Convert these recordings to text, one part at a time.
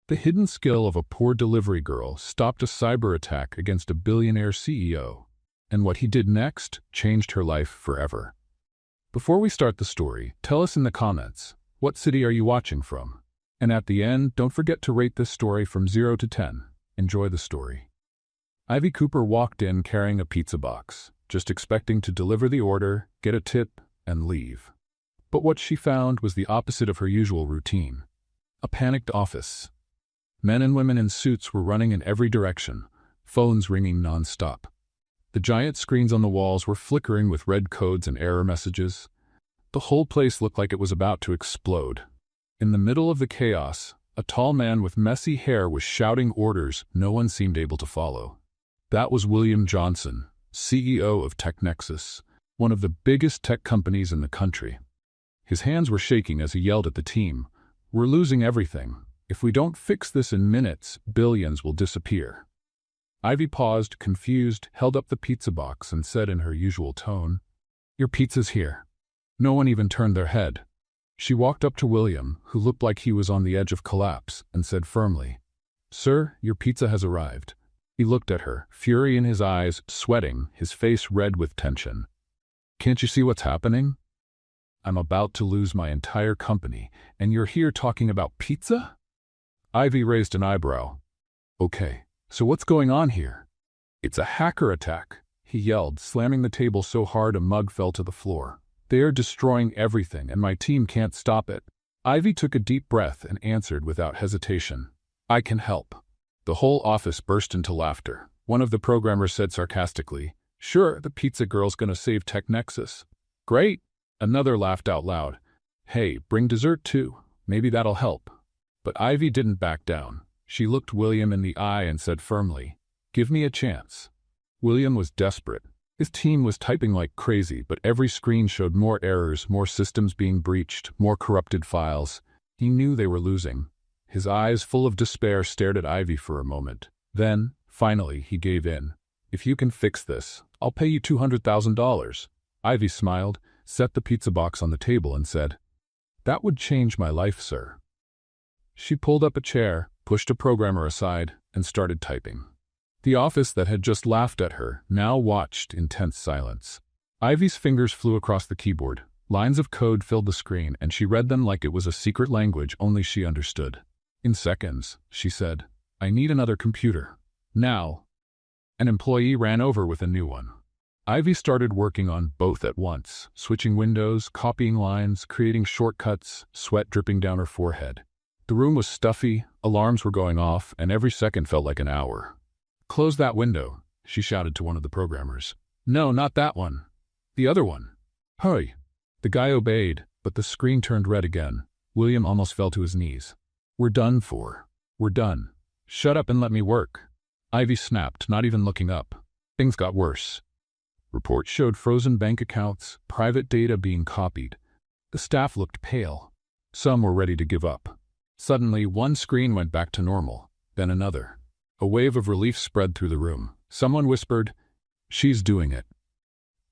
The hidden skill of a poor delivery girl stopped a cyber attack against a billionaire CEO, and what he did next changed her life forever. Before we start the story, tell us in the comments, what city are you watching from? And at the end, don't forget to rate this story from 0 to 10. Enjoy the story. Ivy Cooper walked in carrying a pizza box, just expecting to deliver the order, get a tip, and leave. But what she found was the opposite of her usual routine. A panicked office. Men and women in suits were running in every direction, phones ringing non-stop. The giant screens on the walls were flickering with red codes and error messages. The whole place looked like it was about to explode. In the middle of the chaos, a tall man with messy hair was shouting orders no one seemed able to follow. That was William Johnson, CEO of TechNexus, one of the biggest tech companies in the country. His hands were shaking as he yelled at the team, "We're losing everything. If we don't fix this in minutes, billions will disappear." Ivy paused, confused, held up the pizza box and said in her usual tone, "Your pizza's here." No one even turned their head. She walked up to William, who looked like he was on the edge of collapse, and said firmly, "Sir, your pizza has arrived." He looked at her, fury in his eyes, sweating, his face red with tension. "Can't you see what's happening? I'm about to lose my entire company, and you're here talking about pizza?" Ivy raised an eyebrow. "Okay, so what's going on here?" "It's a hacker attack," he yelled, slamming the table so hard a mug fell to the floor. "They're destroying everything, and my team can't stop it." Ivy took a deep breath and answered without hesitation, "I can help." The whole office burst into laughter. One of the programmers said sarcastically, "Sure, the pizza girl's gonna save TechNexus." "Great!" Another laughed out loud. "Hey, bring dessert too. Maybe that'll help." But Ivy didn't back down. She looked William in the eye and said firmly, "Give me a chance." William was desperate. His team was typing like crazy, but every screen showed more errors, more systems being breached, more corrupted files. He knew they were losing. His eyes, full of despair, stared at Ivy for a moment. Then, finally, he gave in. "If you can fix this, I'll pay you $200,000. Ivy smiled, set the pizza box on the table and said, "That would change my life, sir." She pulled up a chair, pushed a programmer aside, and started typing. The office that had just laughed at her now watched in tense silence. Ivy's fingers flew across the keyboard. Lines of code filled the screen, and she read them like it was a secret language only she understood. In seconds, she said, "I need another computer. Now." An employee ran over with a new one. Ivy started working on both at once, switching windows, copying lines, creating shortcuts, sweat dripping down her forehead. The room was stuffy, alarms were going off, and every second felt like an hour. "Close that window," she shouted to one of the programmers. "No, not that one. The other one. Hurry." The guy obeyed, but the screen turned red again. William almost fell to his knees. "We're done for. We're done. Shut up and let me work." Ivy snapped, not even looking up. Things got worse. Reports showed frozen bank accounts, private data being copied. The staff looked pale. Some were ready to give up. Suddenly, one screen went back to normal, then another. A wave of relief spread through the room. Someone whispered, "She's doing it."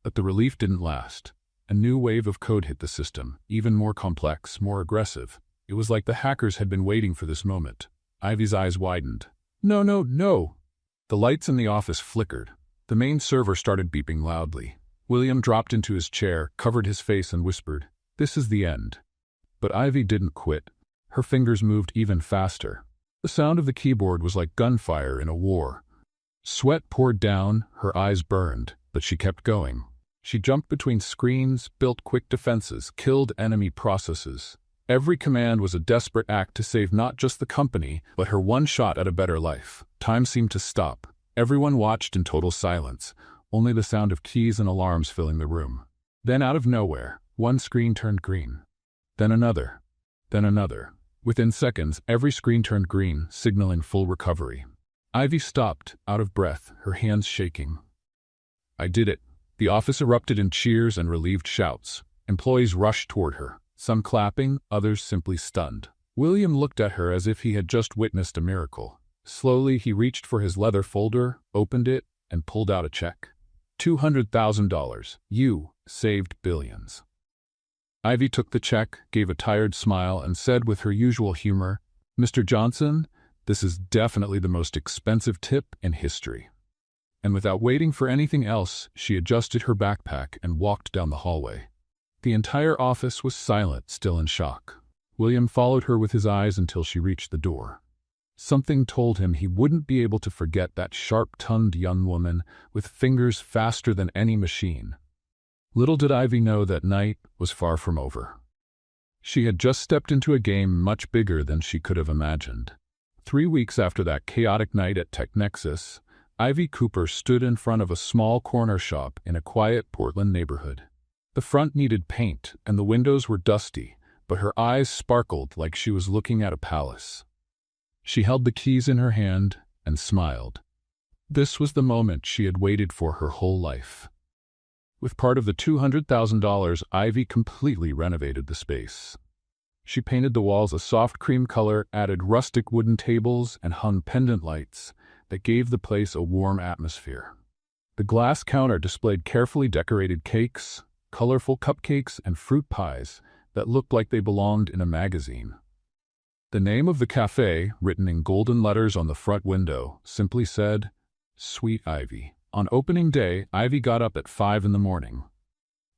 But the relief didn't last. A new wave of code hit the system, even more complex, more aggressive. It was like the hackers had been waiting for this moment. Ivy's eyes widened. "No, no, no!" The lights in the office flickered. The main server started beeping loudly. William dropped into his chair, covered his face, and whispered, "This is the end." But Ivy didn't quit. Her fingers moved even faster. The sound of the keyboard was like gunfire in a war. Sweat poured down, her eyes burned, but she kept going. She jumped between screens, built quick defenses, killed enemy processes. Every command was a desperate act to save not just the company, but her one shot at a better life. Time seemed to stop. Everyone watched in total silence, only the sound of keys and alarms filling the room. Then out of nowhere, one screen turned green. Then another. Then another. Within seconds, every screen turned green, signaling full recovery. Ivy stopped, out of breath, her hands shaking. "I did it." The office erupted in cheers and relieved shouts. Employees rushed toward her, some clapping, others simply stunned. William looked at her as if he had just witnessed a miracle. Slowly, he reached for his leather folder, opened it, and pulled out a check. $200,000. You saved billions. Ivy took the check, gave a tired smile, and said with her usual humor, "Mr. Johnson, This is definitely the most expensive tip in history. And without waiting for anything else, she adjusted her backpack and walked down the hallway. The entire office was silent, still in shock. William followed her with his eyes until she reached the door. Something told him he wouldn't be able to forget that sharp-tongued young woman with fingers faster than any machine. Little did Ivy know that night was far from over. She had just stepped into a game much bigger than she could have imagined. 3 weeks after that chaotic night at TechNexus, Ivy Cooper stood in front of a small corner shop in a quiet Portland neighborhood. The front needed paint and the windows were dusty, but her eyes sparkled like she was looking at a palace. She held the keys in her hand and smiled. This was the moment she had waited for her whole life. With part of the $200,000, Ivy completely renovated the space. She painted the walls a soft cream color, added rustic wooden tables, and hung pendant lights that gave the place a warm atmosphere. The glass counter displayed carefully decorated cakes, colorful cupcakes, and fruit pies that looked like they belonged in a magazine. The name of the cafe, written in golden letters on the front window, simply said, Sweet Ivy. On opening day, Ivy got up at 5 in the morning.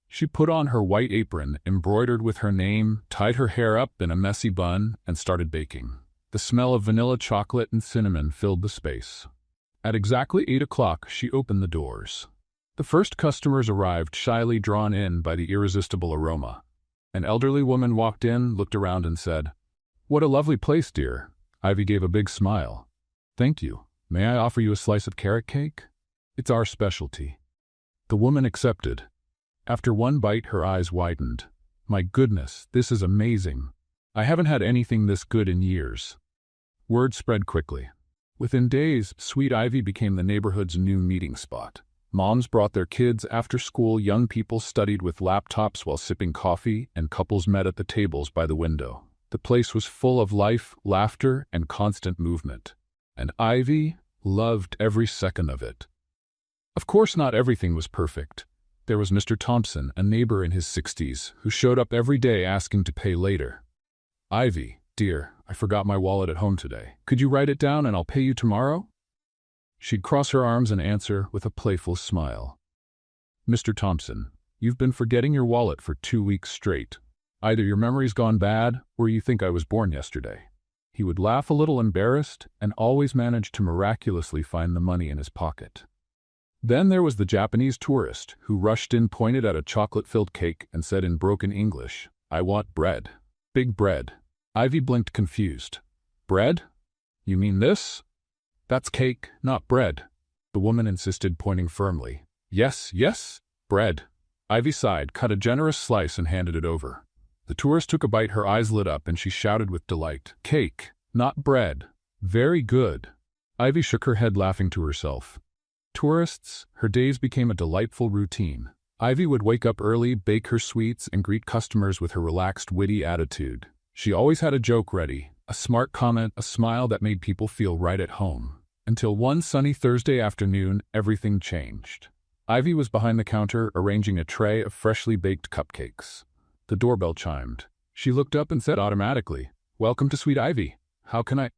She put on her white apron, embroidered with her name, tied her hair up in a messy bun, and started baking. The smell of vanilla chocolate and cinnamon filled the space. At exactly 8 o'clock, she opened the doors. The first customers arrived, shyly drawn in by the irresistible aroma. An elderly woman walked in, looked around, and said, What a lovely place, dear. Ivy gave a big smile. Thank you. May I offer you a slice of carrot cake? It's our specialty. The woman accepted. After one bite, her eyes widened. My goodness, this is amazing. I haven't had anything this good in years. Word spread quickly. Within days, Sweet Ivy became the neighborhood's new meeting spot. Moms brought their kids after school, young people studied with laptops while sipping coffee, and couples met at the tables by the window. The place was full of life, laughter, and constant movement. And Ivy loved every second of it. Of course, not everything was perfect. There was Mr. Thompson, a neighbor in his 60s, who showed up every day asking to pay later. Ivy, dear, I forgot my wallet at home today. Could you write it down and I'll pay you tomorrow? She'd cross her arms and answer with a playful smile. Mr. Thompson, you've been forgetting your wallet for 2 weeks straight. Either your memory's gone bad or you think I was born yesterday. He would laugh a little embarrassed and always manage to miraculously find the money in his pocket. Then there was the Japanese tourist who rushed in, pointed at a chocolate-filled cake, and said in broken English, I want bread. Big bread. Ivy blinked, confused. Bread? You mean this? That's cake, not bread. The woman insisted, pointing firmly. Yes, yes, bread. Ivy sighed, cut a generous slice, and handed it over. The tourist took a bite, her eyes lit up, and she shouted with delight. Cake, not bread. Very good. Ivy shook her head, laughing to herself. Tourists, her days became a delightful routine. Ivy would wake up early, bake her sweets, and greet customers with her relaxed, witty attitude. She always had a joke ready, a smart comment, a smile that made people feel right at home. Until one sunny Thursday afternoon, everything changed. Ivy was behind the counter, arranging a tray of freshly baked cupcakes. The doorbell chimed. She looked up and said automatically, Welcome to Sweet Ivy. How can I?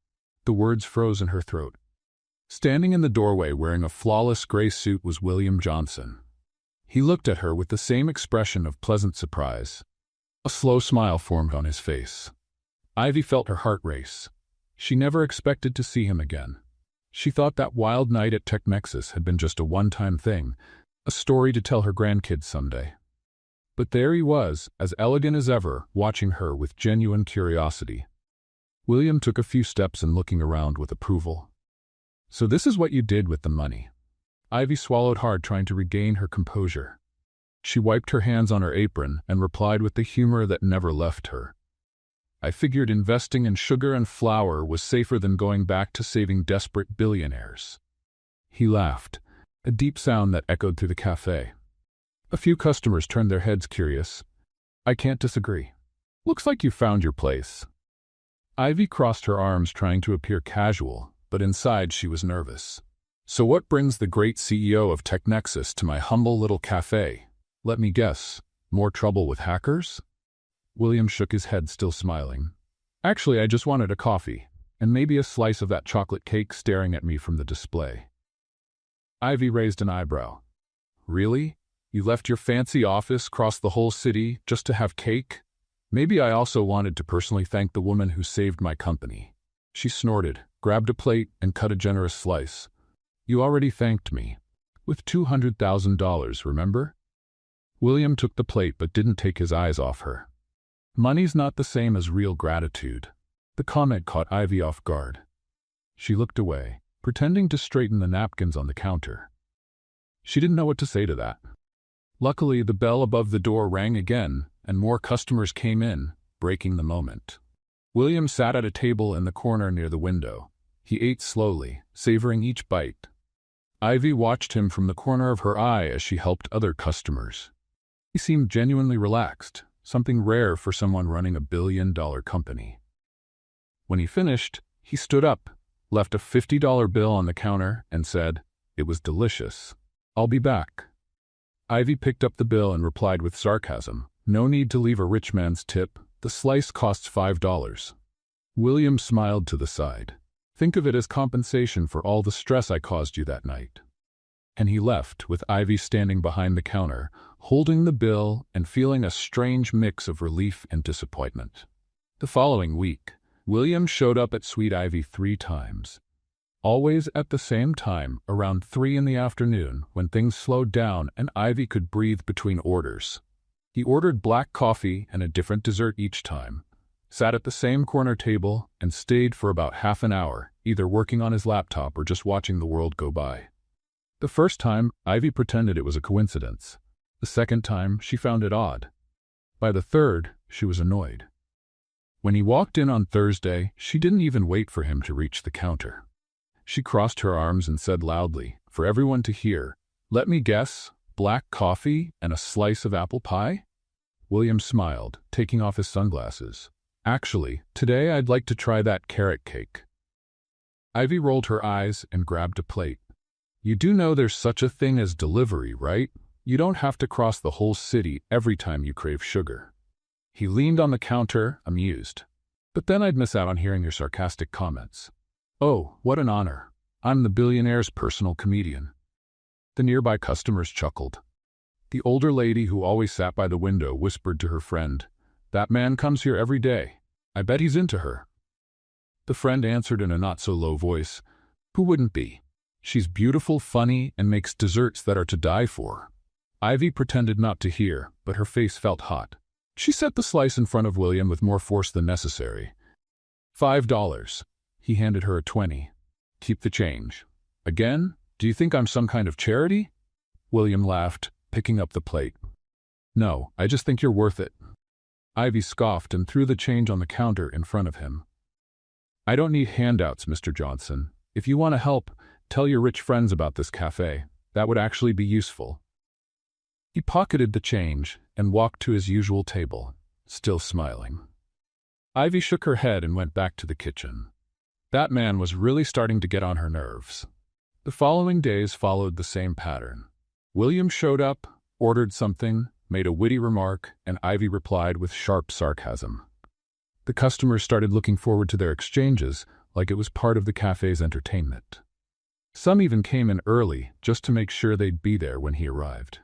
The words froze in her throat. Standing in the doorway wearing a flawless gray suit was William Johnson. He looked at her with the same expression of pleasant surprise. A slow smile formed on his face. Ivy felt her heart race. She never expected to see him again. She thought that wild night at TechNexus had been just a one-time thing, a story to tell her grandkids someday. But there he was, as elegant as ever, watching her with genuine curiosity. William took a few steps and looking around with approval. So this is what you did with the money. Ivy swallowed hard, trying to regain her composure. She wiped her hands on her apron and replied with the humor that never left her. I figured investing in sugar and flour was safer than going back to saving desperate billionaires. He laughed, a deep sound that echoed through the cafe. A few customers turned their heads, curious. I can't disagree. Looks like you found your place. Ivy crossed her arms, trying to appear casual, but inside she was nervous. So what brings the great CEO of TechNexus to my humble little cafe? Let me guess, more trouble with hackers? William shook his head, still smiling. Actually, I just wanted a coffee. and maybe a slice of that chocolate cake staring at me from the display. Ivy raised an eyebrow. Really? You left your fancy office, crossed the whole city, just to have cake? Maybe I also wanted to personally thank the woman who saved my company. She snorted, grabbed a plate, and cut a generous slice. You already thanked me. With $200,000, remember? William took the plate but didn't take his eyes off her. Money's not the same as real gratitude. The comment caught Ivy off guard. She looked away, pretending to straighten the napkins on the counter. She didn't know what to say to that. Luckily, the bell above the door rang again, and more customers came in, breaking the moment. William sat at a table in the corner near the window. He ate slowly, savoring each bite. Ivy watched him from the corner of her eye as she helped other customers. He seemed genuinely relaxed, something rare for someone running a billion-dollar company. When he finished, he stood up, left a $50 bill on the counter, and said, "It was delicious. I'll be back." Ivy picked up the bill and replied with sarcasm, "No need to leave a rich man's tip. The slice costs $5. William smiled to the side. "Think of it as compensation for all the stress I caused you that night." And he left, with Ivy standing behind the counter, holding the bill and feeling a strange mix of relief and disappointment. The following week, William showed up at Sweet Ivy 3 times. Always at the same time, around 3 in the afternoon, when things slowed down and Ivy could breathe between orders. He ordered black coffee and a different dessert each time, sat at the same corner table, and stayed for about half an hour, either working on his laptop or just watching the world go by. The first time, Ivy pretended it was a coincidence. The second time, she found it odd. By the third, she was annoyed. When he walked in on Thursday, she didn't even wait for him to reach the counter. She crossed her arms and said loudly, for everyone to hear, "Let me guess, black coffee and a slice of apple pie?" William smiled, taking off his sunglasses. "Actually, today I'd like to try that carrot cake." Ivy rolled her eyes and grabbed a plate. "You do know there's such a thing as delivery, right? You don't have to cross the whole city every time you crave sugar." He leaned on the counter, amused. "But then I'd miss out on hearing your sarcastic comments." "Oh, what an honor. I'm the billionaire's personal comedian." The nearby customers chuckled. The older lady who always sat by the window whispered to her friend, "That man comes here every day. I bet he's into her." The friend answered in a not-so-low voice, "Who wouldn't be? She's beautiful, funny, and makes desserts that are to die for." Ivy pretended not to hear, but her face felt hot. She set the slice in front of William with more force than necessary. $5. He handed her a 20. "Keep the change." "Again? Do you think I'm some kind of charity?" William laughed, picking up the plate. "No, I just think you're worth it." Ivy scoffed and threw the change on the counter in front of him. "I don't need handouts, Mr. Johnson. If you want to help, tell your rich friends about this cafe. That would actually be useful." He pocketed the change and walked to his usual table, still smiling. Ivy shook her head and went back to the kitchen. That man was really starting to get on her nerves. The following days followed the same pattern. William showed up, ordered something, made a witty remark, and Ivy replied with sharp sarcasm. The customers started looking forward to their exchanges like it was part of the cafe's entertainment. Some even came in early just to make sure they'd be there when he arrived.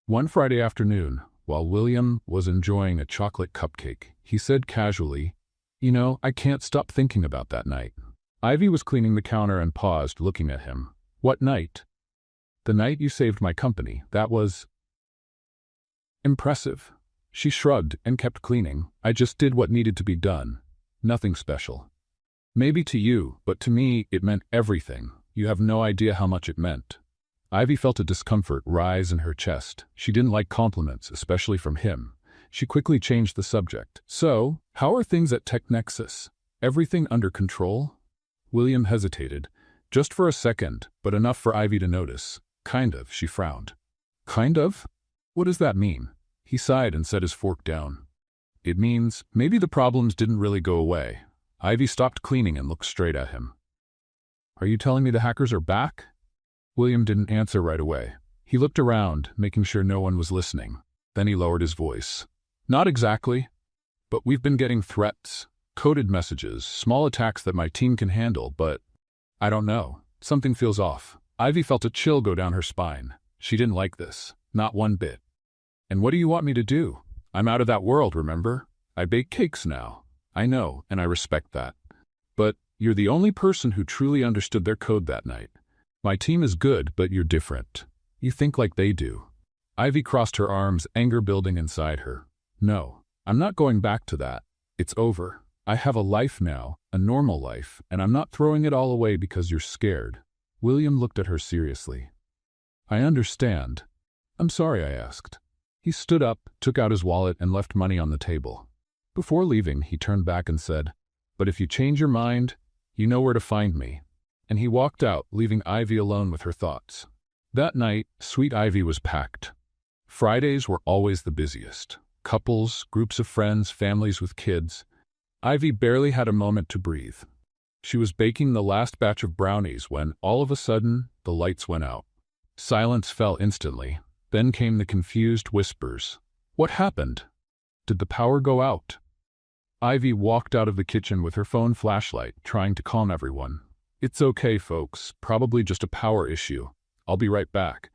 One Friday afternoon, while William was enjoying a chocolate cupcake, he said casually, "You know, I can't stop thinking about that night." Ivy was cleaning the counter and paused, looking at him. "What night?" "The night you saved my company. That was impressive." She shrugged and kept cleaning. "I just did what needed to be done. Nothing special." "Maybe to you, but to me, it meant everything. You have no idea how much it meant." Ivy felt a discomfort rise in her chest. She didn't like compliments, especially from him. She quickly changed the subject. "So, how are things at TechNexus? Everything under control?" William hesitated, just for a second, but enough for Ivy to notice. "Kind of," she frowned. "Kind of? What does that mean?" He sighed and set his fork down. "It means maybe the problems didn't really go away." Ivy stopped cleaning and looked straight at him. "Are you telling me the hackers are back?" William didn't answer right away. He looked around, making sure no one was listening. Then he lowered his voice. "Not exactly, but we've been getting threats. Coded messages, small attacks that my team can handle, but I don't know. Something feels off. Ivy felt a chill go down her spine. She didn't like this. Not one bit. And what do you want me to do? I'm out of that world, remember? I bake cakes now. I know, and I respect that. But you're the only person who truly understood their code that night. My team is good, but you're different. You think like they do. Ivy crossed her arms, anger building inside her. No, I'm not going back to that. It's over. I have a life now, a normal life, and I'm not throwing it all away because you're scared. William looked at her seriously. I understand. I'm sorry I asked. He stood up, took out his wallet, and left money on the table. Before leaving, he turned back and said, "But if you change your mind, you know where to find me." And he walked out, leaving Ivy alone with her thoughts. That night, Sweet Ivy was packed. Fridays were always the busiest. Couples, groups of friends, families with kids. Ivy barely had a moment to breathe. She was baking the last batch of brownies when, all of a sudden, the lights went out. Silence fell instantly. Then came the confused whispers. What happened? Did the power go out? Ivy walked out of the kitchen with her phone flashlight, trying to calm everyone. It's okay, folks. Probably just a power issue. I'll be right back.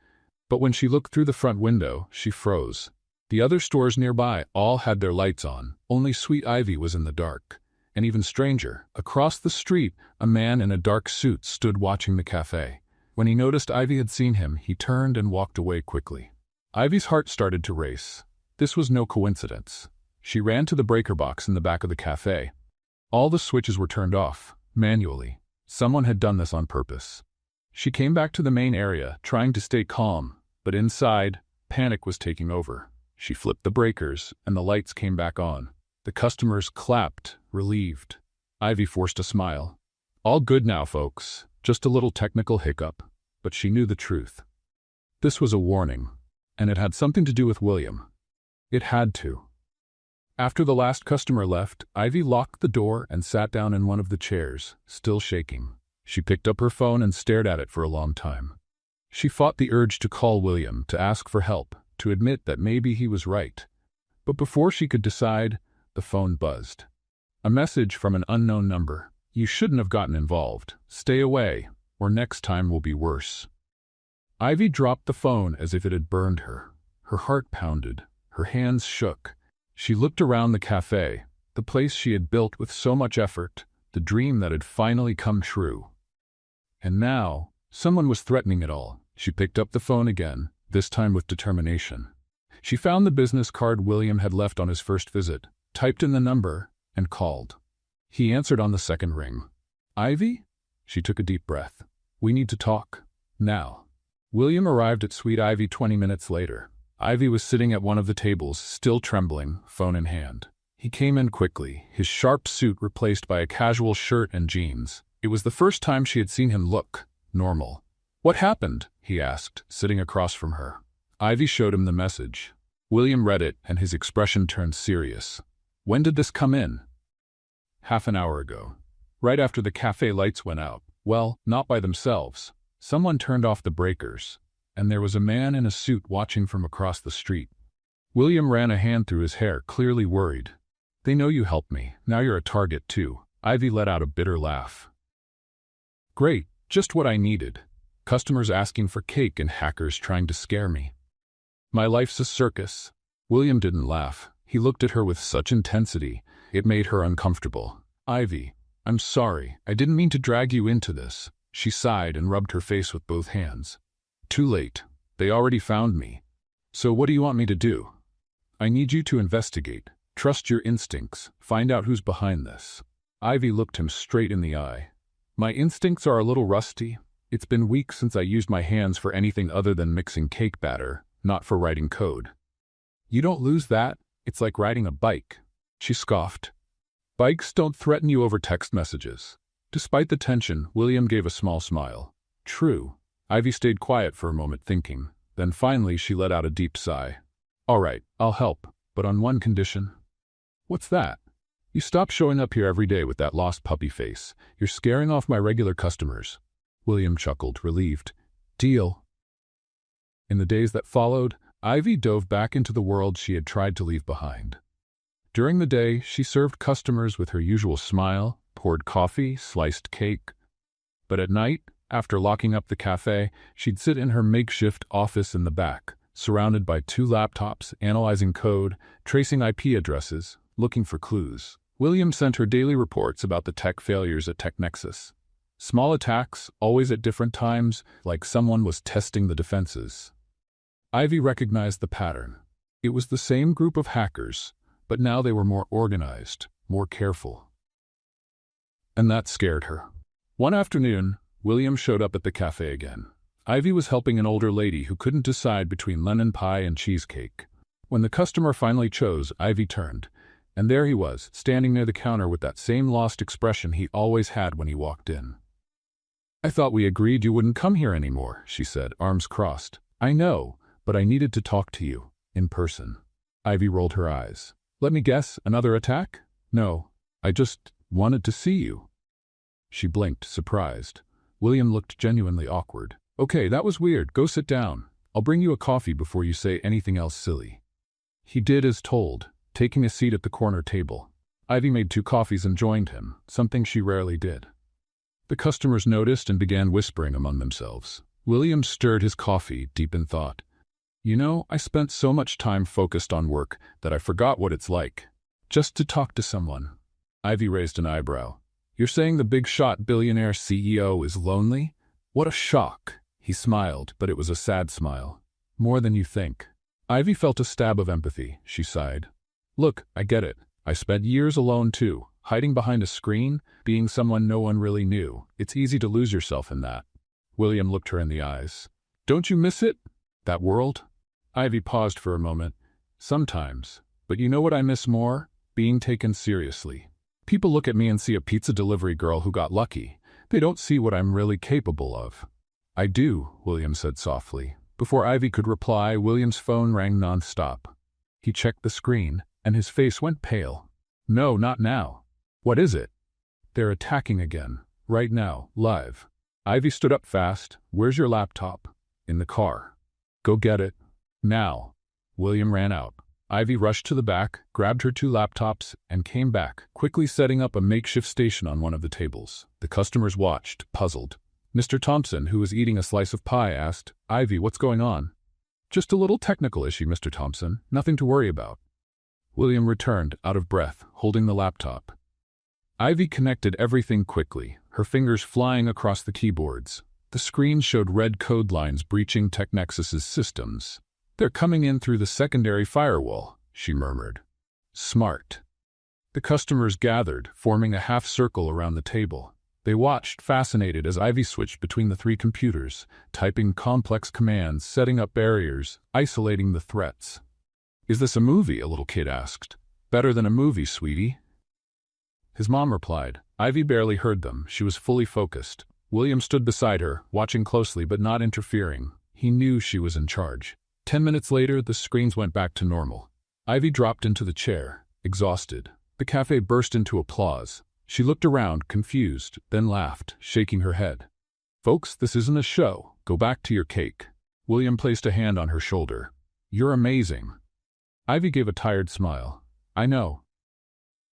But when she looked through the front window, she froze. The other stores nearby all had their lights on. Only Sweet Ivy was in the dark. And even stranger, across the street, a man in a dark suit stood watching the cafe. When he noticed Ivy had seen him, he turned and walked away quickly. Ivy's heart started to race. This was no coincidence. She ran to the breaker box in the back of the cafe. All the switches were turned off, manually. Someone had done this on purpose. She came back to the main area, trying to stay calm, but inside, panic was taking over. She flipped the breakers, and the lights came back on. The customers clapped, relieved. Ivy forced a smile. All good now, folks. Just a little technical hiccup. But she knew the truth. This was a warning, and it had something to do with William. It had to. After the last customer left, Ivy locked the door and sat down in one of the chairs, still shaking. She picked up her phone and stared at it for a long time. She fought the urge to call William, to ask for help, to admit that maybe he was right. But before she could decide, the phone buzzed. A message from an unknown number. You shouldn't have gotten involved. Stay away, or next time will be worse. Ivy dropped the phone as if it had burned her. Her heart pounded. Her hands shook. She looked around the cafe, the place she had built with so much effort, the dream that had finally come true. And now, someone was threatening it all. She picked up the phone again, this time with determination. She found the business card William had left on his first visit, typed in the number, and called. He answered on the second ring. Ivy? She took a deep breath. We need to talk. Now. William arrived at Sweet Ivy 20 minutes later. Ivy was sitting at one of the tables, still trembling, phone in hand. He came in quickly, his sharp suit replaced by a casual shirt and jeans. It was the first time she had seen him look normal. What happened? He asked, sitting across from her. Ivy showed him the message. William read it, and his expression turned serious. When did this come in? Half an hour ago. Right after the cafe lights went out. Well, not by themselves. Someone turned off the breakers, and there was a man in a suit watching from across the street. William ran a hand through his hair, clearly worried. They know you helped me. Now you're a target, too. Ivy let out a bitter laugh. Great, just what I needed. Customers asking for cake and hackers trying to scare me. My life's a circus. William didn't laugh. He looked at her with such intensity, it made her uncomfortable. Ivy, I'm sorry. I didn't mean to drag you into this. She sighed and rubbed her face with both hands. Too late. They already found me. So what do you want me to do? I need you to investigate. Trust your instincts. Find out who's behind this. Ivy looked him straight in the eye. My instincts are a little rusty. It's been weeks since I used my hands for anything other than mixing cake batter, not for writing code. You don't lose that. It's like riding a bike. She scoffed. Bikes don't threaten you over text messages. Despite the tension, William gave a small smile. True. Ivy stayed quiet for a moment thinking. Then finally she let out a deep sigh. All right, I'll help, but on one condition. What's that? You stop showing up here every day with that lost puppy face. You're scaring off my regular customers. William chuckled, relieved. Deal. In the days that followed, Ivy dove back into the world she had tried to leave behind. During the day, she served customers with her usual smile, poured coffee, sliced cake. But at night, after locking up the cafe, she'd sit in her makeshift office in the back, surrounded by 2 laptops, analyzing code, tracing IP addresses, looking for clues. William sent her daily reports about the tech failures at TechNexus. Small attacks, always at different times, like someone was testing the defenses. Ivy recognized the pattern. It was the same group of hackers, but now they were more organized, more careful. And that scared her. One afternoon, William showed up at the cafe again. Ivy was helping an older lady who couldn't decide between lemon pie and cheesecake. When the customer finally chose, Ivy turned, and there he was, standing near the counter with that same lost expression he always had when he walked in. "I thought we agreed you wouldn't come here anymore," she said, arms crossed. "I know, but I needed to talk to you, in person." Ivy rolled her eyes. "Let me guess, another attack?" "No, I just wanted to see you." She blinked, surprised. William looked genuinely awkward. "Okay, that was weird. Go sit down. I'll bring you a coffee before you say anything else silly." He did as told, taking a seat at the corner table. Ivy made 2 coffees and joined him, something she rarely did. The customers noticed and began whispering among themselves. William stirred his coffee, deep in thought. "You know, I spent so much time focused on work that I forgot what it's like. Just to talk to someone." Ivy raised an eyebrow. "You're saying the big-shot billionaire CEO is lonely? What a shock." He smiled, but it was a sad smile. "More than you think." Ivy felt a stab of empathy. She sighed. "Look, I get it. I spent years alone too, hiding behind a screen, being someone no one really knew. It's easy to lose yourself in that." William looked her in the eyes. "Don't you miss it? That world?" Ivy paused for a moment. "Sometimes. But you know what I miss more? Being taken seriously. People look at me and see a pizza delivery girl who got lucky. They don't see what I'm really capable of." "I do," William said softly. Before Ivy could reply, William's phone rang nonstop. He checked the screen, and his face went pale. "No, not now." "What is it?" "They're attacking again. Right now, live." Ivy stood up fast. "Where's your laptop?" "In the car." "Go get it. Now." William ran out. Ivy rushed to the back, grabbed her 2 laptops, and came back, quickly setting up a makeshift station on one of the tables. The customers watched, puzzled. Mr. Thompson, who was eating a slice of pie, asked, "Ivy, what's going on?" "Just a little technical issue, Mr. Thompson. Nothing to worry about." William returned, out of breath, holding the laptop. Ivy connected everything quickly, her fingers flying across the keyboards. The screen showed red code lines breaching TechNexus's systems. "They're coming in through the secondary firewall," she murmured. "Smart." The customers gathered, forming a half-circle around the table. They watched, fascinated, as Ivy switched between the 3 computers, typing complex commands, setting up barriers, isolating the threats. "Is this a movie?" a little kid asked. "Better than a movie, sweetie." His mom replied. Ivy barely heard them. She was fully focused. William stood beside her, watching closely but not interfering. He knew she was in charge. 10 minutes later, the screens went back to normal. Ivy dropped into the chair, exhausted. The cafe burst into applause. She looked around, confused, then laughed, shaking her head. "Folks, this isn't a show. Go back to your cake." William placed a hand on her shoulder. "You're amazing." Ivy gave a tired smile. "I know."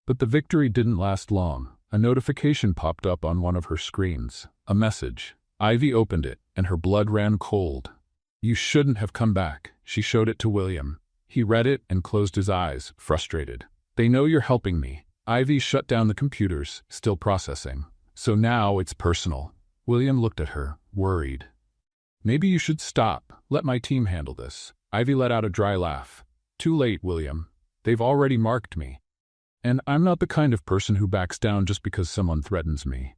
But the victory didn't last long. A notification popped up on one of her screens. A message. Ivy opened it, and her blood ran cold. "You shouldn't have come back." She showed it to William. He read it and closed his eyes, frustrated. "They know you're helping me." Ivy shut down the computers, still processing. "So now it's personal." William looked at her, worried. "Maybe you should stop. Let my team handle this." Ivy let out a dry laugh. "Too late, William. They've already marked me. And I'm not the kind of person who backs down just because someone threatens me."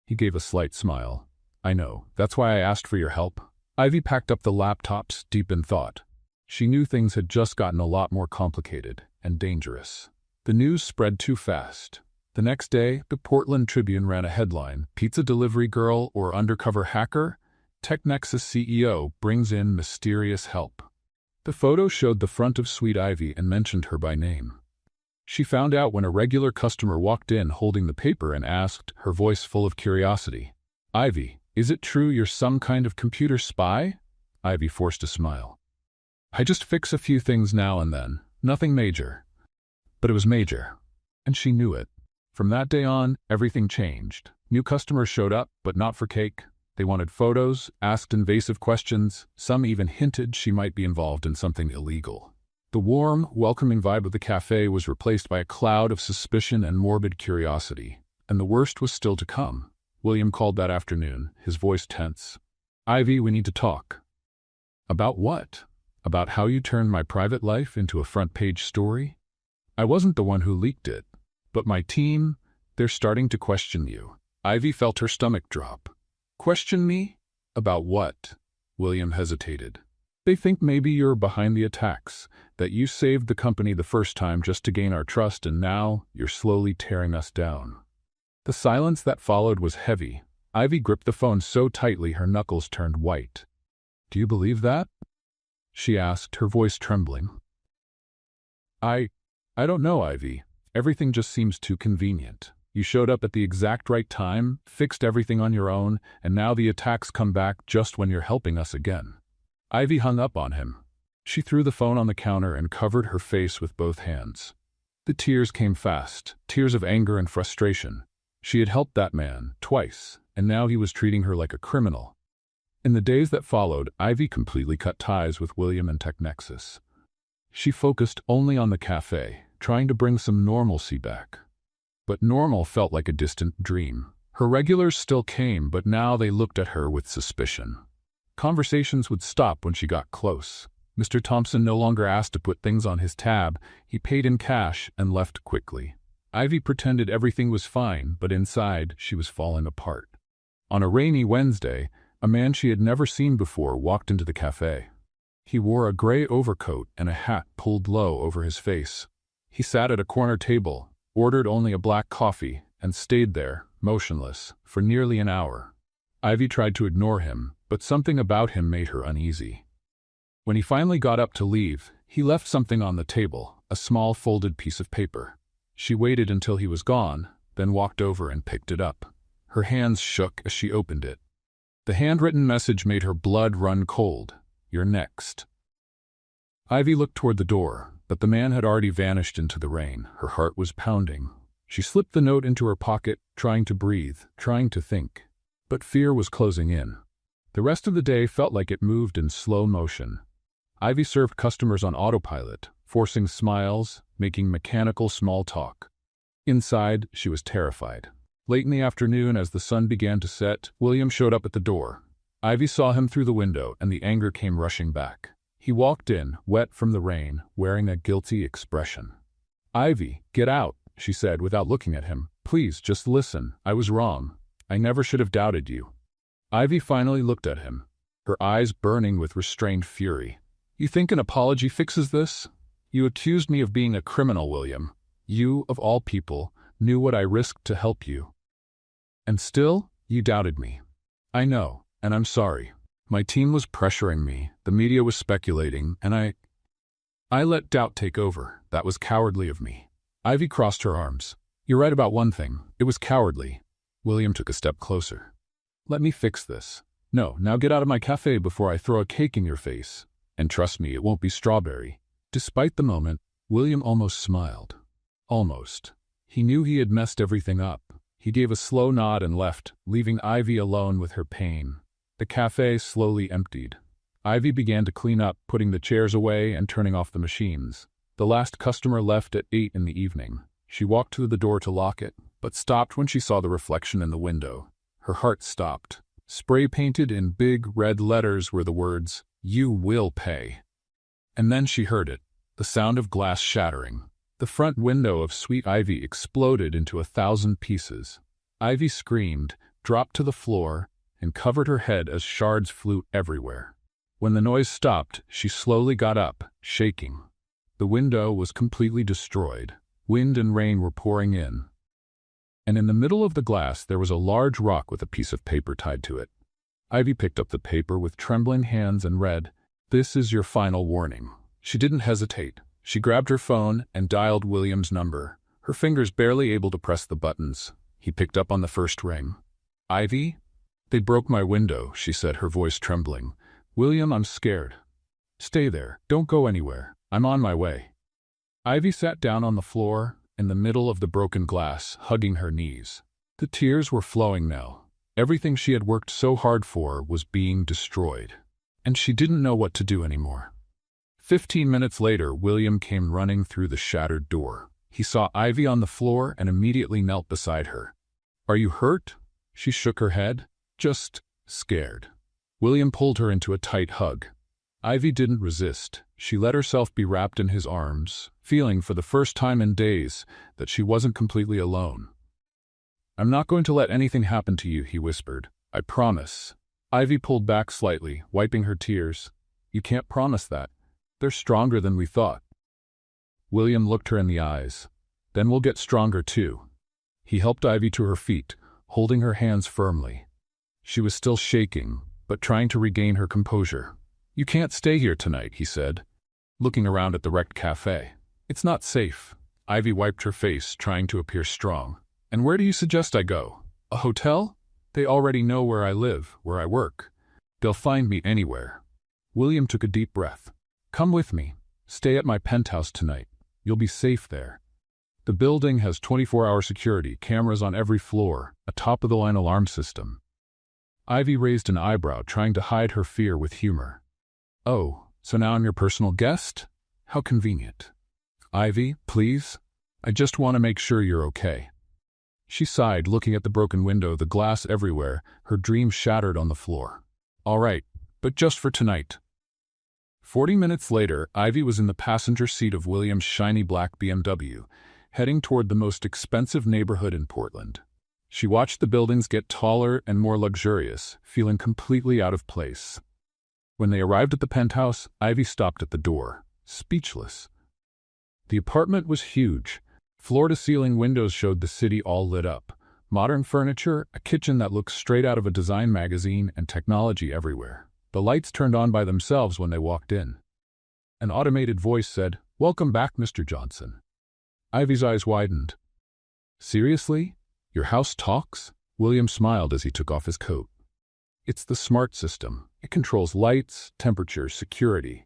He gave a slight smile. "I know. That's why I asked for your help." Ivy packed up the laptops, deep in thought. She knew things had just gotten a lot more complicated and dangerous. The news spread too fast. The next day, the Portland Tribune ran a headline, "Pizza Delivery Girl or Undercover Hacker? TechNexus CEO Brings in Mysterious Help." The photo showed the front of Sweet Ivy and mentioned her by name. She found out when a regular customer walked in holding the paper and asked, her voice full of curiosity, "Ivy, is it true you're some kind of computer spy?" Ivy forced a smile. "I just fix a few things now and then. Nothing major." But it was major, and she knew it. From that day on, everything changed. New customers showed up, but not for cake. They wanted photos, asked invasive questions, some even hinted she might be involved in something illegal. The warm, welcoming vibe of the cafe was replaced by a cloud of suspicion and morbid curiosity. And the worst was still to come. William called that afternoon, his voice tense. "Ivy, we need to talk." "About what? About how you turned my private life into a front-page story? I wasn't the one who leaked it. But my team, they're starting to question you." Ivy felt her stomach drop. "Question me? About what?" William hesitated. "They think maybe you're behind the attacks, that you saved the company the first time just to gain our trust, and now you're slowly tearing us down." The silence that followed was heavy. Ivy gripped the phone so tightly her knuckles turned white. "Do you believe that?" she asked, her voice trembling. I don't know, Ivy. Everything just seems too convenient. You showed up at the exact right time, fixed everything on your own, and now the attacks come back just when you're helping us again." Ivy hung up on him. She threw the phone on the counter and covered her face with both hands. The tears came fast, tears of anger and frustration. She had helped that man, twice, and now he was treating her like a criminal. In the days that followed, Ivy completely cut ties with William and TechNexus. She focused only on the cafe, trying to bring some normalcy back. But normal felt like a distant dream. Her regulars still came, but now they looked at her with suspicion. Conversations would stop when she got close. Mr. Thompson no longer asked to put things on his tab. He paid in cash and left quickly. Ivy pretended everything was fine, but inside, she was falling apart. On a rainy Wednesday, a man she had never seen before walked into the cafe. He wore a gray overcoat and a hat pulled low over his face. He sat at a corner table, ordered only a black coffee, and stayed there, motionless, for nearly an hour. Ivy tried to ignore him, but something about him made her uneasy. When he finally got up to leave, he left something on the table, a small folded piece of paper. She waited until he was gone, then walked over and picked it up. Her hands shook as she opened it. The handwritten message made her blood run cold. "You're next." Ivy looked toward the door, but the man had already vanished into the rain. Her heart was pounding. She slipped the note into her pocket, trying to breathe, trying to think. But fear was closing in. The rest of the day felt like it moved in slow motion. Ivy served customers on autopilot, forcing smiles, making mechanical small talk. Inside, she was terrified. Late in the afternoon, as the sun began to set, William showed up at the door. Ivy saw him through the window, and the anger came rushing back. He walked in, wet from the rain, wearing a guilty expression. "Ivy, get out," she said without looking at him. "Please, just listen. I was wrong. I never should have doubted you." Ivy finally looked at him, her eyes burning with restrained fury. "You think an apology fixes this? You accused me of being a criminal, William. You, of all people, knew what I risked to help you. And still, you doubted me. I know, and I'm sorry. My team was pressuring me, the media was speculating, and I let doubt take over. That was cowardly of me." Ivy crossed her arms. "You're right about one thing. It was cowardly." William took a step closer. "Let me fix this. No, now get out of my cafe before I throw a cake in your face. And trust me, it won't be strawberry." Despite the moment, William almost smiled. Almost. He knew he had messed everything up. He gave a slow nod and left, leaving Ivy alone with her pain. The cafe slowly emptied. Ivy began to clean up, putting the chairs away and turning off the machines. The last customer left at 8 in the evening. She walked to the door to lock it, but stopped when she saw the reflection in the window. Her heart stopped. Spray-painted in big red letters were the words, "You will pay." And then she heard it, the sound of glass shattering. The front window of Sweet Ivy exploded into 1,000 pieces. Ivy screamed, dropped to the floor, and covered her head as shards flew everywhere. When the noise stopped, she slowly got up, shaking. The window was completely destroyed. Wind and rain were pouring in. And in the middle of the glass there was a large rock with a piece of paper tied to it. Ivy picked up the paper with trembling hands and read, "This is your final warning." She didn't hesitate. She grabbed her phone and dialed William's number, her fingers barely able to press the buttons. He picked up on the first ring. "Ivy?" "They broke my window," she said, her voice trembling. "William, I'm scared." "Stay there. Don't go anywhere. I'm on my way." Ivy sat down on the floor, in the middle of the broken glass, hugging her knees. The tears were flowing now. Everything she had worked so hard for was being destroyed. And she didn't know what to do anymore. 15 minutes later, William came running through the shattered door. He saw Ivy on the floor and immediately knelt beside her. "Are you hurt?" She shook her head. "Just scared." William pulled her into a tight hug. Ivy didn't resist. She let herself be wrapped in his arms, feeling for the first time in days that she wasn't completely alone. "I'm not going to let anything happen to you," he whispered. "I promise." Ivy pulled back slightly, wiping her tears. "You can't promise that. They're stronger than we thought." William looked her in the eyes. "Then we'll get stronger too." He helped Ivy to her feet, holding her hands firmly. She was still shaking, but trying to regain her composure. "You can't stay here tonight," he said, looking around at the wrecked cafe. "It's not safe." Ivy wiped her face, trying to appear strong. "And where do you suggest I go? A hotel? They already know where I live, where I work. They'll find me anywhere." William took a deep breath. "Come with me. Stay at my penthouse tonight. You'll be safe there. The building has 24-hour security, cameras on every floor, a top-of-the-line alarm system." Ivy raised an eyebrow, trying to hide her fear with humor. "Oh, so now I'm your personal guest? How convenient." "Ivy, please. I just want to make sure you're okay." She sighed, looking at the broken window, the glass everywhere, her dream shattered on the floor. "All right, but just for tonight." 40 minutes later, Ivy was in the passenger seat of William's shiny black BMW, heading toward the most expensive neighborhood in Portland. She watched the buildings get taller and more luxurious, feeling completely out of place. When they arrived at the penthouse, Ivy stopped at the door, speechless. The apartment was huge. Floor-to-ceiling windows showed the city all lit up. Modern furniture, a kitchen that looked straight out of a design magazine, and technology everywhere. The lights turned on by themselves when they walked in. An automated voice said, "Welcome back, Mr. Johnson." Ivy's eyes widened. "Seriously? Your house talks?" William smiled as he took off his coat. "It's the smart system. It controls lights, temperature, security."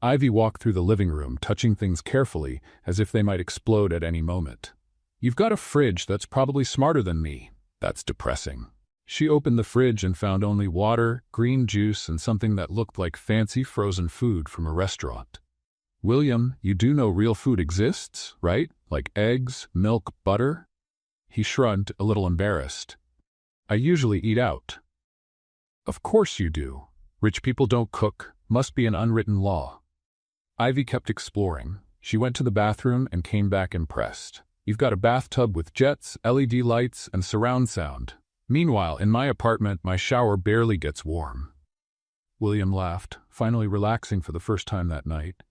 Ivy walked through the living room, touching things carefully, as if they might explode at any moment. "You've got a fridge that's probably smarter than me. That's depressing." She opened the fridge and found only water, green juice, and something that looked like fancy frozen food from a restaurant. "William, you do know real food exists, right? Like eggs, milk, butter?" He shrugged, a little embarrassed. "I usually eat out." "Of course you do. Rich people don't cook. Must be an unwritten law." Ivy kept exploring. She went to the bathroom and came back impressed. "You've got a bathtub with jets, LED lights, and surround sound. Meanwhile, in my apartment, my shower barely gets warm." William laughed, finally relaxing for the first time that night.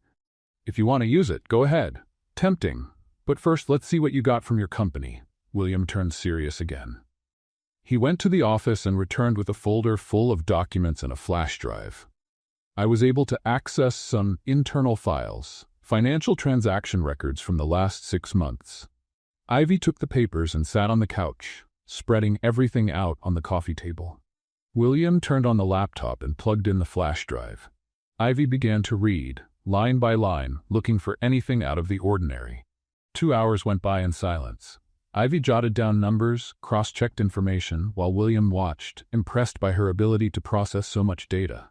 "If you want to use it, go ahead. Tempting. But first, let's see what you got from your company." William turned serious again. He went to the office and returned with a folder full of documents and a flash drive. "I was able to access some internal files, financial transaction records from the last 6 months." Ivy took the papers and sat on the couch, spreading everything out on the coffee table. William turned on the laptop and plugged in the flash drive. Ivy began to read, line by line, looking for anything out of the ordinary. 2 hours went by in silence. Ivy jotted down numbers, cross-checked information, while William watched, impressed by her ability to process so much data.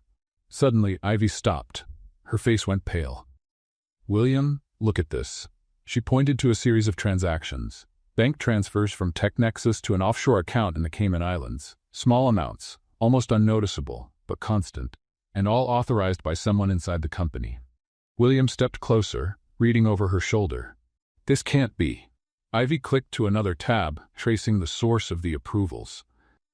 Suddenly, Ivy stopped. Her face went pale. "William, look at this." She pointed to a series of transactions. Bank transfers from TechNexus to an offshore account in the Cayman Islands. Small amounts, almost unnoticeable, but constant, and all authorized by someone inside the company. William stepped closer, reading over her shoulder. "This can't be." Ivy clicked to another tab, tracing the source of the approvals.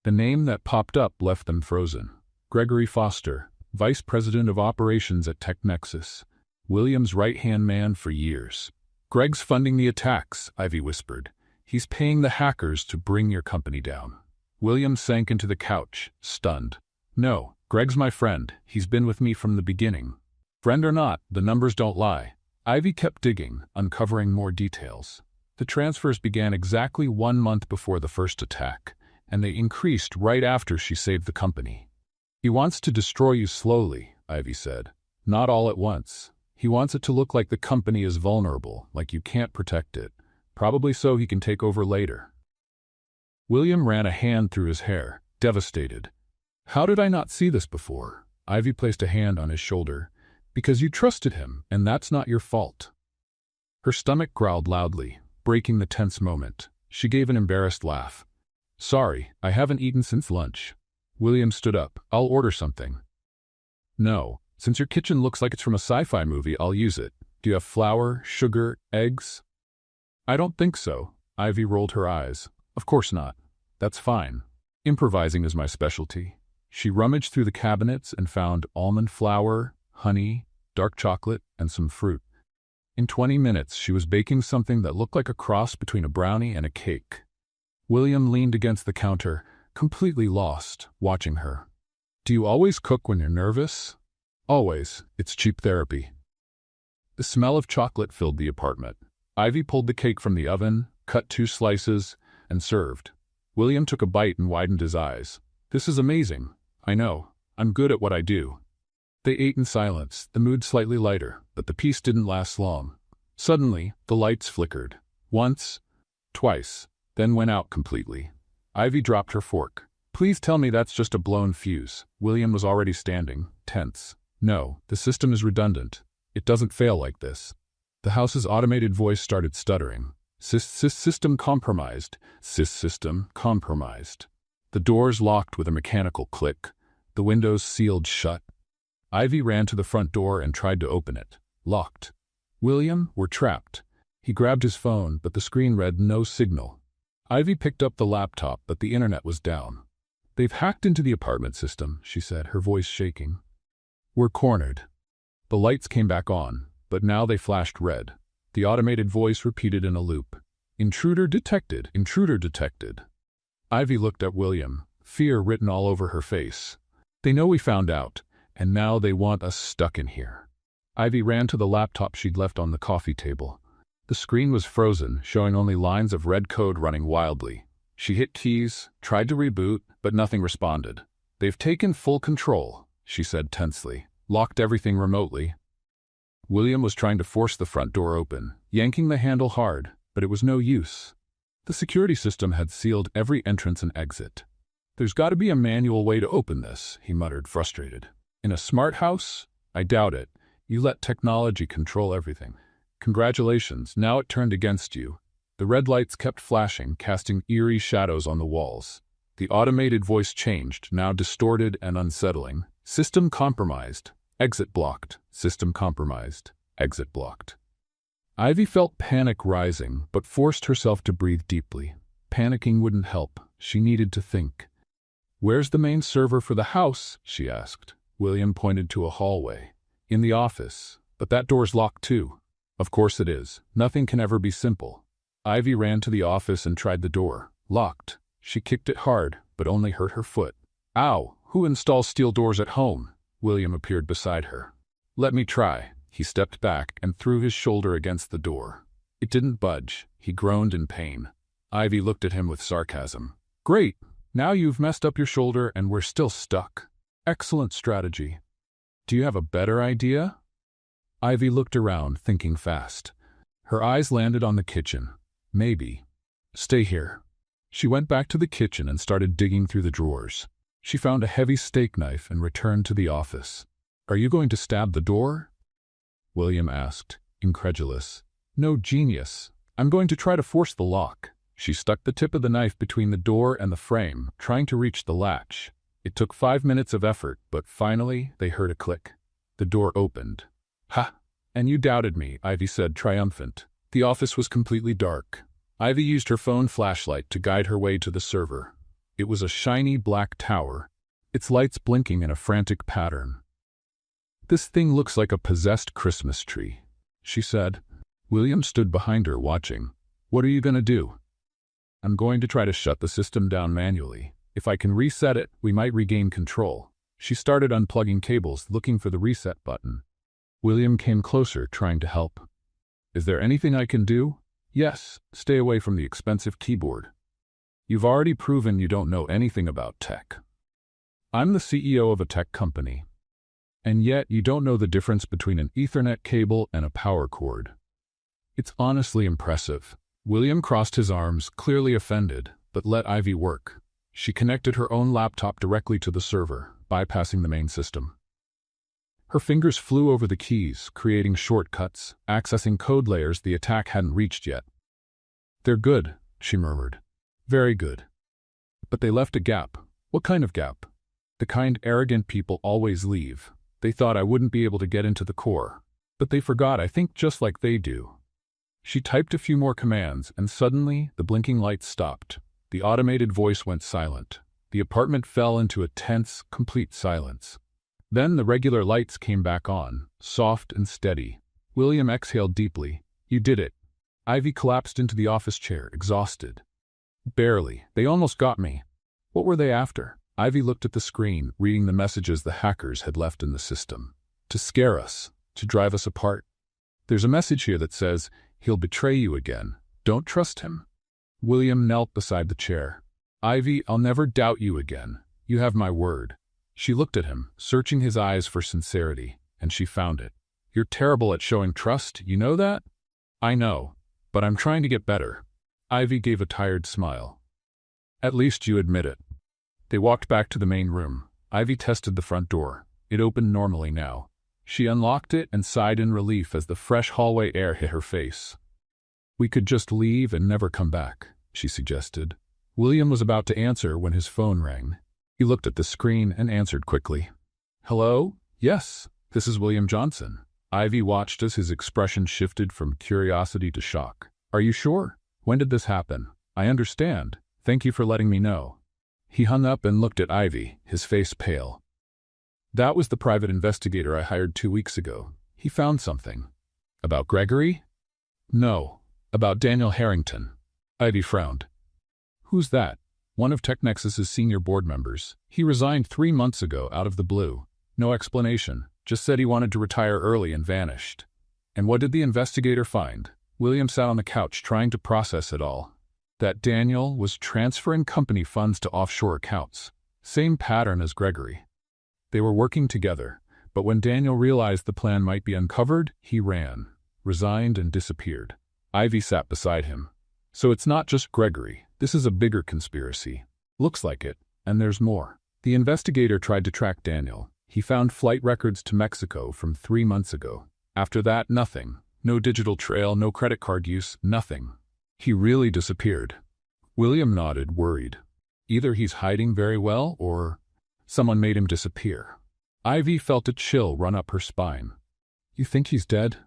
The name that popped up left them frozen. Gregory Foster, Vice President of Operations at TechNexus. William's right-hand man for years. "Greg's funding the attacks," Ivy whispered. "He's paying the hackers to bring your company down." William sank into the couch, stunned. "No, Greg's my friend. He's been with me from the beginning." Friend or not, the numbers don't lie. Ivy kept digging, uncovering more details. The transfers began exactly 1 month before the first attack, and they increased right after she saved the company. "He wants to destroy you slowly," Ivy said. "Not all at once. He wants it to look like the company is vulnerable, like you can't protect it. Probably so he can take over later. William ran a hand through his hair, devastated. How did I not see this before? Ivy placed a hand on his shoulder. Because you trusted him, and that's not your fault. Her stomach growled loudly, breaking the tense moment. She gave an embarrassed laugh. Sorry, I haven't eaten since lunch. William stood up. I'll order something. No, since your kitchen looks like it's from a sci-fi movie, I'll use it. Do you have flour, sugar, eggs? I don't think so. Ivy rolled her eyes. Of course not. That's fine. Improvising is my specialty. She rummaged through the cabinets and found almond flour, honey, dark chocolate, and some fruit. In 20 minutes, she was baking something that looked like a cross between a brownie and a cake. William leaned against the counter, completely lost, watching her. Do you always cook when you're nervous? Always. It's cheap therapy. The smell of chocolate filled the apartment. Ivy pulled the cake from the oven, cut 2 slices, and served. William took a bite and widened his eyes. This is amazing. I know. I'm good at what I do. They ate in silence, the mood slightly lighter, but the peace didn't last long. Suddenly, the lights flickered. Once, twice, then went out completely. Ivy dropped her fork. Please tell me that's just a blown fuse. William was already standing, tense. No, the system is redundant. It doesn't fail like this. The house's automated voice started stuttering. System compromised. System compromised. The doors locked with a mechanical click. The windows sealed shut. Ivy ran to the front door and tried to open it. Locked. William, we're trapped. He grabbed his phone, but the screen read no signal. Ivy picked up the laptop, but the internet was down. They've hacked into the apartment system, she said, her voice shaking. We're cornered. The lights came back on, but now they flashed red. The automated voice repeated in a loop. Intruder detected. Intruder detected. Ivy looked at William, fear written all over her face. They know we found out. And now they want us stuck in here. Ivy ran to the laptop she'd left on the coffee table. The screen was frozen, showing only lines of red code running wildly. She hit keys, tried to reboot, but nothing responded. They've taken full control, she said tensely. Locked everything remotely. William was trying to force the front door open, yanking the handle hard, but it was no use. The security system had sealed every entrance and exit. There's got to be a manual way to open this, he muttered, frustrated. In a smart house? I doubt it. You let technology control everything. Congratulations, now it turned against you. The red lights kept flashing, casting eerie shadows on the walls. The automated voice changed, now distorted and unsettling. System compromised. Exit blocked. System compromised. Exit blocked. Ivy felt panic rising, but forced herself to breathe deeply. Panicking wouldn't help. She needed to think. Where's the main server for the house? She asked. William pointed to a hallway. In the office. But that door's locked too. Of course it is. Nothing can ever be simple. Ivy ran to the office and tried the door. Locked. She kicked it hard, but only hurt her foot. Ow! Who installs steel doors at home? William appeared beside her. Let me try. He stepped back and threw his shoulder against the door. It didn't budge. He groaned in pain. Ivy looked at him with sarcasm. Great! Now you've messed up your shoulder and we're still stuck. Excellent strategy. Do you have a better idea? Ivy looked around, thinking fast. Her eyes landed on the kitchen. Maybe. Stay here. She went back to the kitchen and started digging through the drawers. She found a heavy steak knife and returned to the office. Are you going to stab the door? William asked, incredulous. No, genius. I'm going to try to force the lock. She stuck the tip of the knife between the door and the frame, trying to reach the latch. It took 5 minutes of effort, but finally they heard a click. The door opened. Ha! And you doubted me, Ivy said, triumphant. The office was completely dark. Ivy used her phone flashlight to guide her way to the server. It was a shiny black tower, its lights blinking in a frantic pattern. This thing looks like a possessed Christmas tree, she said. William stood behind her, watching. What are you going to do? I'm going to try to shut the system down manually. If I can reset it, we might regain control. She started unplugging cables, looking for the reset button. William came closer, trying to help. Is there anything I can do? Yes, stay away from the expensive keyboard. You've already proven you don't know anything about tech. I'm the CEO of a tech company. And yet you don't know the difference between an Ethernet cable and a power cord. It's honestly impressive. William crossed his arms, clearly offended, but let Ivy work. She connected her own laptop directly to the server, bypassing the main system. Her fingers flew over the keys, creating shortcuts, accessing code layers the attack hadn't reached yet. "They're good," she murmured. "Very good." But they left a gap. What kind of gap? The kind arrogant people always leave. They thought I wouldn't be able to get into the core. But they forgot, I think, just like they do. She typed a few more commands, and suddenly the blinking lights stopped. The automated voice went silent. The apartment fell into a tense, complete silence. Then the regular lights came back on, soft and steady. William exhaled deeply. "You did it." Ivy collapsed into the office chair, exhausted. "Barely. They almost got me." "What were they after?" Ivy looked at the screen, reading the messages the hackers had left in the system. "To scare us. To drive us apart. There's a message here that says, 'He'll betray you again. Don't trust him.'" William knelt beside the chair. "Ivy, I'll never doubt you again. You have my word." She looked at him, searching his eyes for sincerity, and she found it. "You're terrible at showing trust, you know that?" "I know, but I'm trying to get better." Ivy gave a tired smile. "At least you admit it." They walked back to the main room. Ivy tested the front door. It opened normally now. She unlocked it and sighed in relief as the fresh hallway air hit her face. "We could just leave and never come back," she suggested. William was about to answer when his phone rang. He looked at the screen and answered quickly. "Hello? Yes, this is William Johnson." Ivy watched as his expression shifted from curiosity to shock. "Are you sure? When did this happen? I understand. Thank you for letting me know." He hung up and looked at Ivy, his face pale. "That was the private investigator I hired 2 weeks ago. He found something." "About Gregory?" "No, about Daniel Harrington." Ivy frowned. "Who's that?" "One of TechNexus's senior board members. He resigned 3 months ago out of the blue. No explanation. Just said he wanted to retire early and vanished." "And what did the investigator find?" William sat on the couch trying to process it all. That Daniel was transferring company funds to offshore accounts. Same pattern as Gregory. They were working together, but when Daniel realized the plan might be uncovered, he ran, resigned, and disappeared. Ivy sat beside him. "So it's not just Gregory. This is a bigger conspiracy." "Looks like it, and there's more." The investigator tried to track Daniel. He found flight records to Mexico from 3 months ago. After that, nothing. No digital trail, no credit card use, nothing. He really disappeared. William nodded, worried. Either he's hiding very well, or someone made him disappear. Ivy felt a chill run up her spine. "You think he's dead?"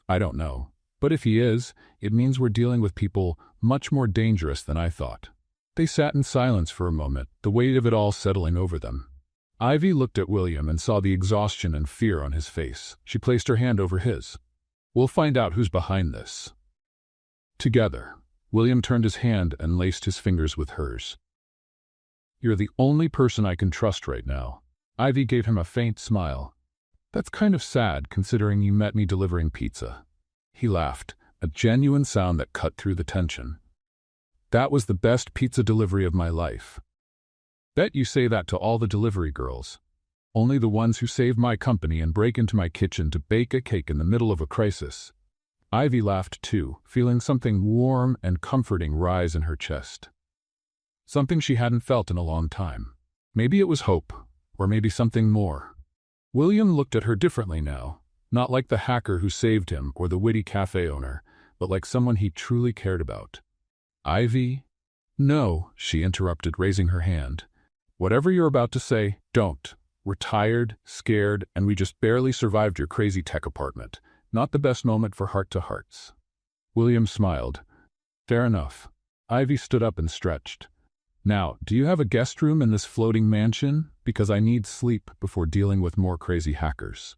"I don't know. But if he is, it means we're dealing with people much more dangerous than I thought." They sat in silence for a moment, the weight of it all settling over them. Ivy looked at William and saw the exhaustion and fear on his face. She placed her hand over his. "We'll find out who's behind this. Together." William turned his hand and laced his fingers with hers. "You're the only person I can trust right now." Ivy gave him a faint smile. "That's kind of sad, considering you met me delivering pizza." He laughed, a genuine sound that cut through the tension. "That was the best pizza delivery of my life." "Bet you say that to all the delivery girls." "Only the ones who save my company and break into my kitchen to bake a cake in the middle of a crisis." Ivy laughed too, feeling something warm and comforting rise in her chest. Something she hadn't felt in a long time. Maybe it was hope, or maybe something more. William looked at her differently now, not like the hacker who saved him or the witty cafe owner, but like someone he truly cared about. "Ivy?" "No," she interrupted, raising her hand. "Whatever you're about to say, don't. We're tired, scared, and we just barely survived your crazy tech apartment. Not the best moment for heart-to-hearts." William smiled. "Fair enough." Ivy stood up and stretched. "Now, do you have a guest room in this floating mansion? Because I need sleep before dealing with more crazy hackers."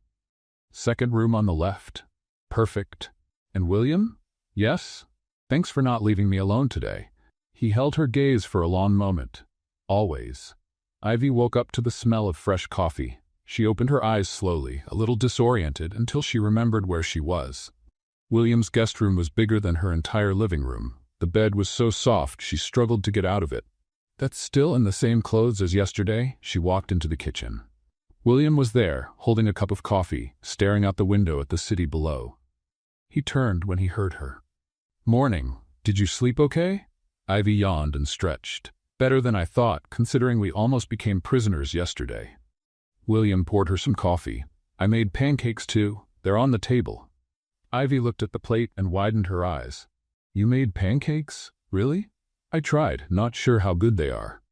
"Second room on the left." "Perfect." "And William?" "Yes? Thanks for not leaving me alone today." He held her gaze for a long moment. "Always." Ivy woke up to the smell of fresh coffee. She opened her eyes slowly, a little disoriented, until she remembered where she was. William's guest room was bigger than her entire living room. The bed was so soft she struggled to get out of it. "That's still in the same clothes as yesterday?" She walked into the kitchen. William was there, holding a cup of coffee, staring out the window at the city below. He turned when he heard her. "Morning. Did you sleep okay?" Ivy yawned and stretched. "Better than I thought, considering we almost became prisoners yesterday." William poured her some coffee. "I made pancakes too. They're on the table." Ivy looked at the plate and widened her eyes. "You made pancakes? Really?" "I tried, not sure how good they are."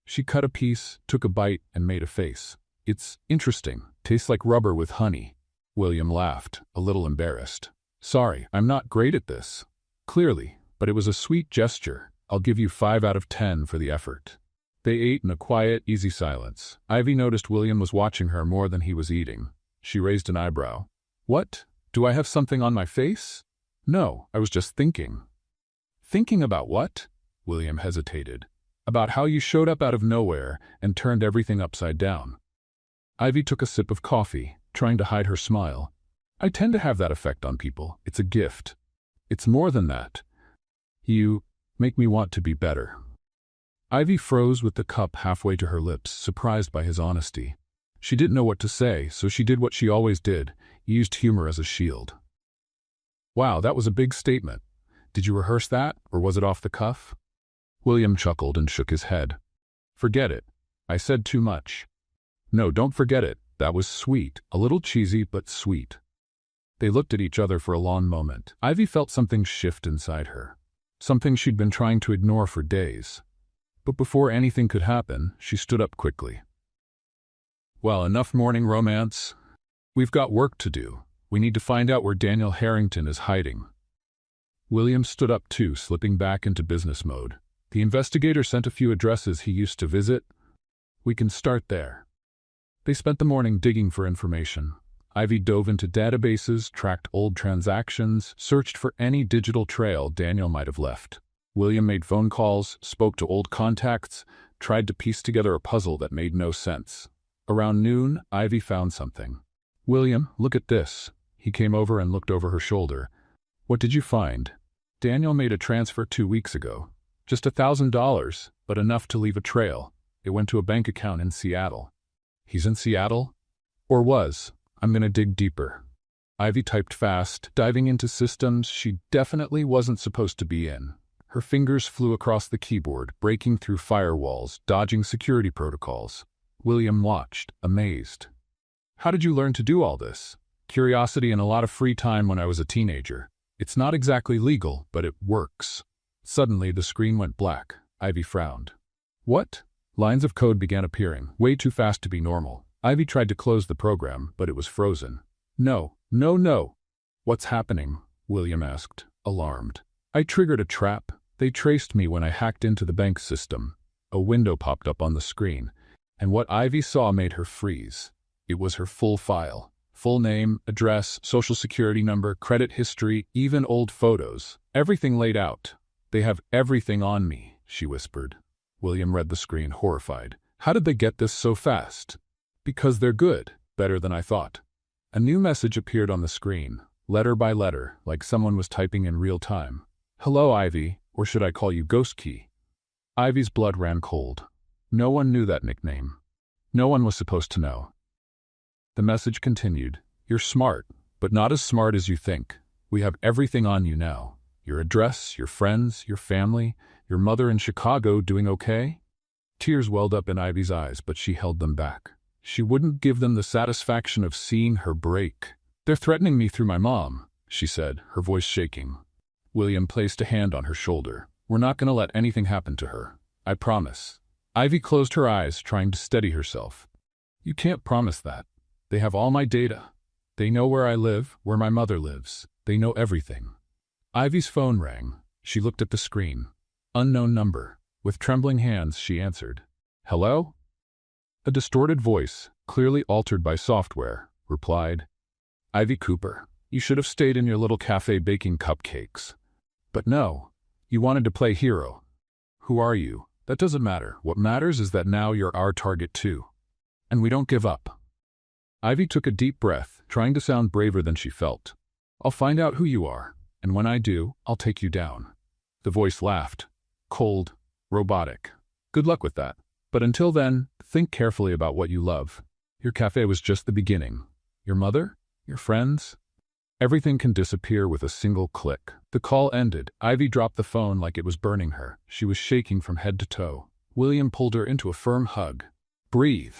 She cut a piece, took a bite, and made a face. "It's interesting. Tastes like rubber with honey." William laughed, a little embarrassed. "Sorry, I'm not great at this." "Clearly, but it was a sweet gesture. I'll give you 5 out of 10 for the effort." They ate in a quiet, easy silence. Ivy noticed William was watching her more than he was eating. She raised an eyebrow. "What? Do I have something on my face?" "No, I was just thinking." "Thinking about what?" William hesitated. "About how you showed up out of nowhere and turned everything upside down." Ivy took a sip of coffee, trying to hide her smile. "I tend to have that effect on people. It's a gift." "It's more than that. You make me want to be better." Ivy froze with the cup halfway to her lips, surprised by his honesty. She didn't know what to say, so she did what she always did, used humor as a shield. "Wow, that was a big statement. Did you rehearse that, or was it off the cuff?" William chuckled and shook his head. "Forget it. I said too much." "No, don't forget it. That was sweet. A little cheesy, but sweet." They looked at each other for a long moment. Ivy felt something shift inside her. Something she'd been trying to ignore for days. But before anything could happen, she stood up quickly. "Well, enough morning romance. We've got work to do. We need to find out where Daniel Harrington is hiding." William stood up too, slipping back into business mode. "The investigator sent a few addresses he used to visit. We can start there." They spent the morning digging for information. Ivy dove into databases, tracked old transactions, searched for any digital trail Daniel might have left. William made phone calls, spoke to old contacts, tried to piece together a puzzle that made no sense. Around noon, Ivy found something. "William, look at this." He came over and looked over her shoulder. "What did you find?" "Daniel made a transfer 2 weeks ago. Just $1,000, but enough to leave a trail. It went to a bank account in Seattle." "He's in Seattle?" "Or was. I'm gonna dig deeper." Ivy typed fast, diving into systems she definitely wasn't supposed to be in. Her fingers flew across the keyboard, breaking through firewalls, dodging security protocols. William watched, amazed. "How did you learn to do all this?" "Curiosity and a lot of free time when I was a teenager. It's not exactly legal, but it works." Suddenly, the screen went black. Ivy frowned. "What?" Lines of code began appearing, way too fast to be normal. Ivy tried to close the program, but it was frozen. "No, no, no." "What's happening?" William asked, alarmed. "I triggered a trap. They traced me when I hacked into the bank system." A window popped up on the screen, and what Ivy saw made her freeze. It was her full file. Full name, address, social security number, credit history, even old photos. Everything laid out. "They have everything on me," she whispered. William read the screen, horrified. "How did they get this so fast?" "Because they're good. Better than I thought." A new message appeared on the screen, letter by letter, like someone was typing in real time. "Hello, Ivy, or should I call you Ghost Key?" Ivy's blood ran cold. No one knew that nickname. No one was supposed to know. The message continued. "You're smart, but not as smart as you think. We have everything on you now. Your address, your friends, your family, your mother in Chicago doing okay?" Tears welled up in Ivy's eyes, but she held them back. She wouldn't give them the satisfaction of seeing her break. "They're threatening me through my mom," she said, her voice shaking. William placed a hand on her shoulder. "We're not going to let anything happen to her. I promise." Ivy closed her eyes, trying to steady herself. "You can't promise that. They have all my data. They know where I live, where my mother lives. They know everything." Ivy's phone rang. She looked at the screen. Unknown number. With trembling hands, she answered. "Hello?" A distorted voice, clearly altered by software, replied. "Ivy Cooper, you should have stayed in your little cafe baking cupcakes. But no, you wanted to play hero. Who are you? That doesn't matter. What matters is that now you're our target too. And we don't give up." Ivy took a deep breath, trying to sound braver than she felt. "I'll find out who you are, and when I do, I'll take you down." The voice laughed. Cold, robotic. "Good luck with that. But until then, think carefully about what you love. Your cafe was just the beginning. Your mother? Your friends? Everything can disappear with a single click. The call ended. Ivy dropped the phone like it was burning her. She was shaking from head to toe. William pulled her into a firm hug. Breathe.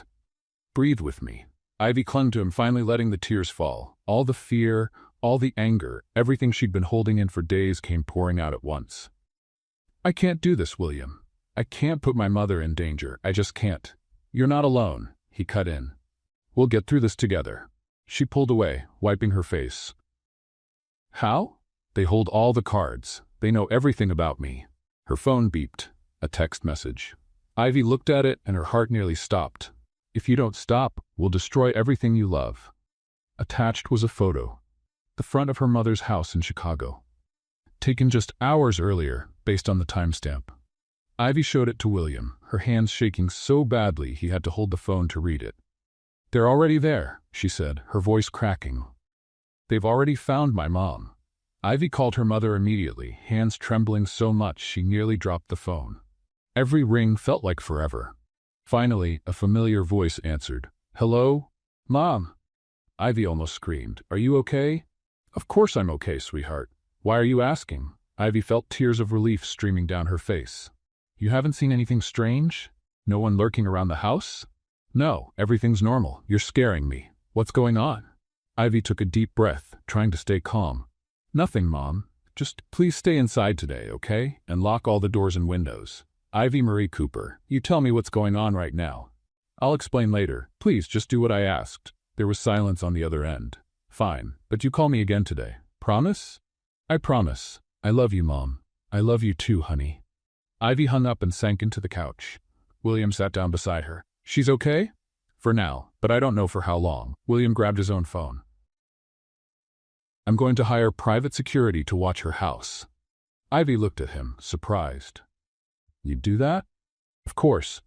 Breathe with me. Ivy clung to him, finally letting the tears fall. All the fear, all the anger, everything she'd been holding in for days came pouring out at once. I can't do this, William. I can't put my mother in danger. I just can't. You're not alone, he cut in. We'll get through this together. She pulled away, wiping her face. How? They hold all the cards. They know everything about me. Her phone beeped. A text message. Ivy looked at it and her heart nearly stopped. If you don't stop, we'll destroy everything you love. Attached was a photo. The front of her mother's house in Chicago. Taken just hours earlier, based on the timestamp. Ivy showed it to William, her hands shaking so badly he had to hold the phone to read it. They're already there, she said, her voice cracking. They've already found my mom. Ivy called her mother immediately, hands trembling so much she nearly dropped the phone. Every ring felt like forever. Finally, a familiar voice answered. Hello? Mom? Ivy almost screamed. Are you okay? Of course I'm okay, sweetheart. Why are you asking? Ivy felt tears of relief streaming down her face. You haven't seen anything strange? No one lurking around the house? No, everything's normal. You're scaring me. What's going on? Ivy took a deep breath, trying to stay calm. Nothing, Mom. Just please stay inside today, okay? And lock all the doors and windows. Ivy Marie Cooper, you tell me what's going on right now. I'll explain later. Please just do what I asked. There was silence on the other end. Fine, but you call me again today. Promise? I promise. I love you, Mom. I love you too, honey. Ivy hung up and sank into the couch. William sat down beside her. She's okay? For now, but I don't know for how long. William grabbed his own phone. I'm going to hire private security to watch her house. Ivy looked at him, surprised. You'd do that? Of course.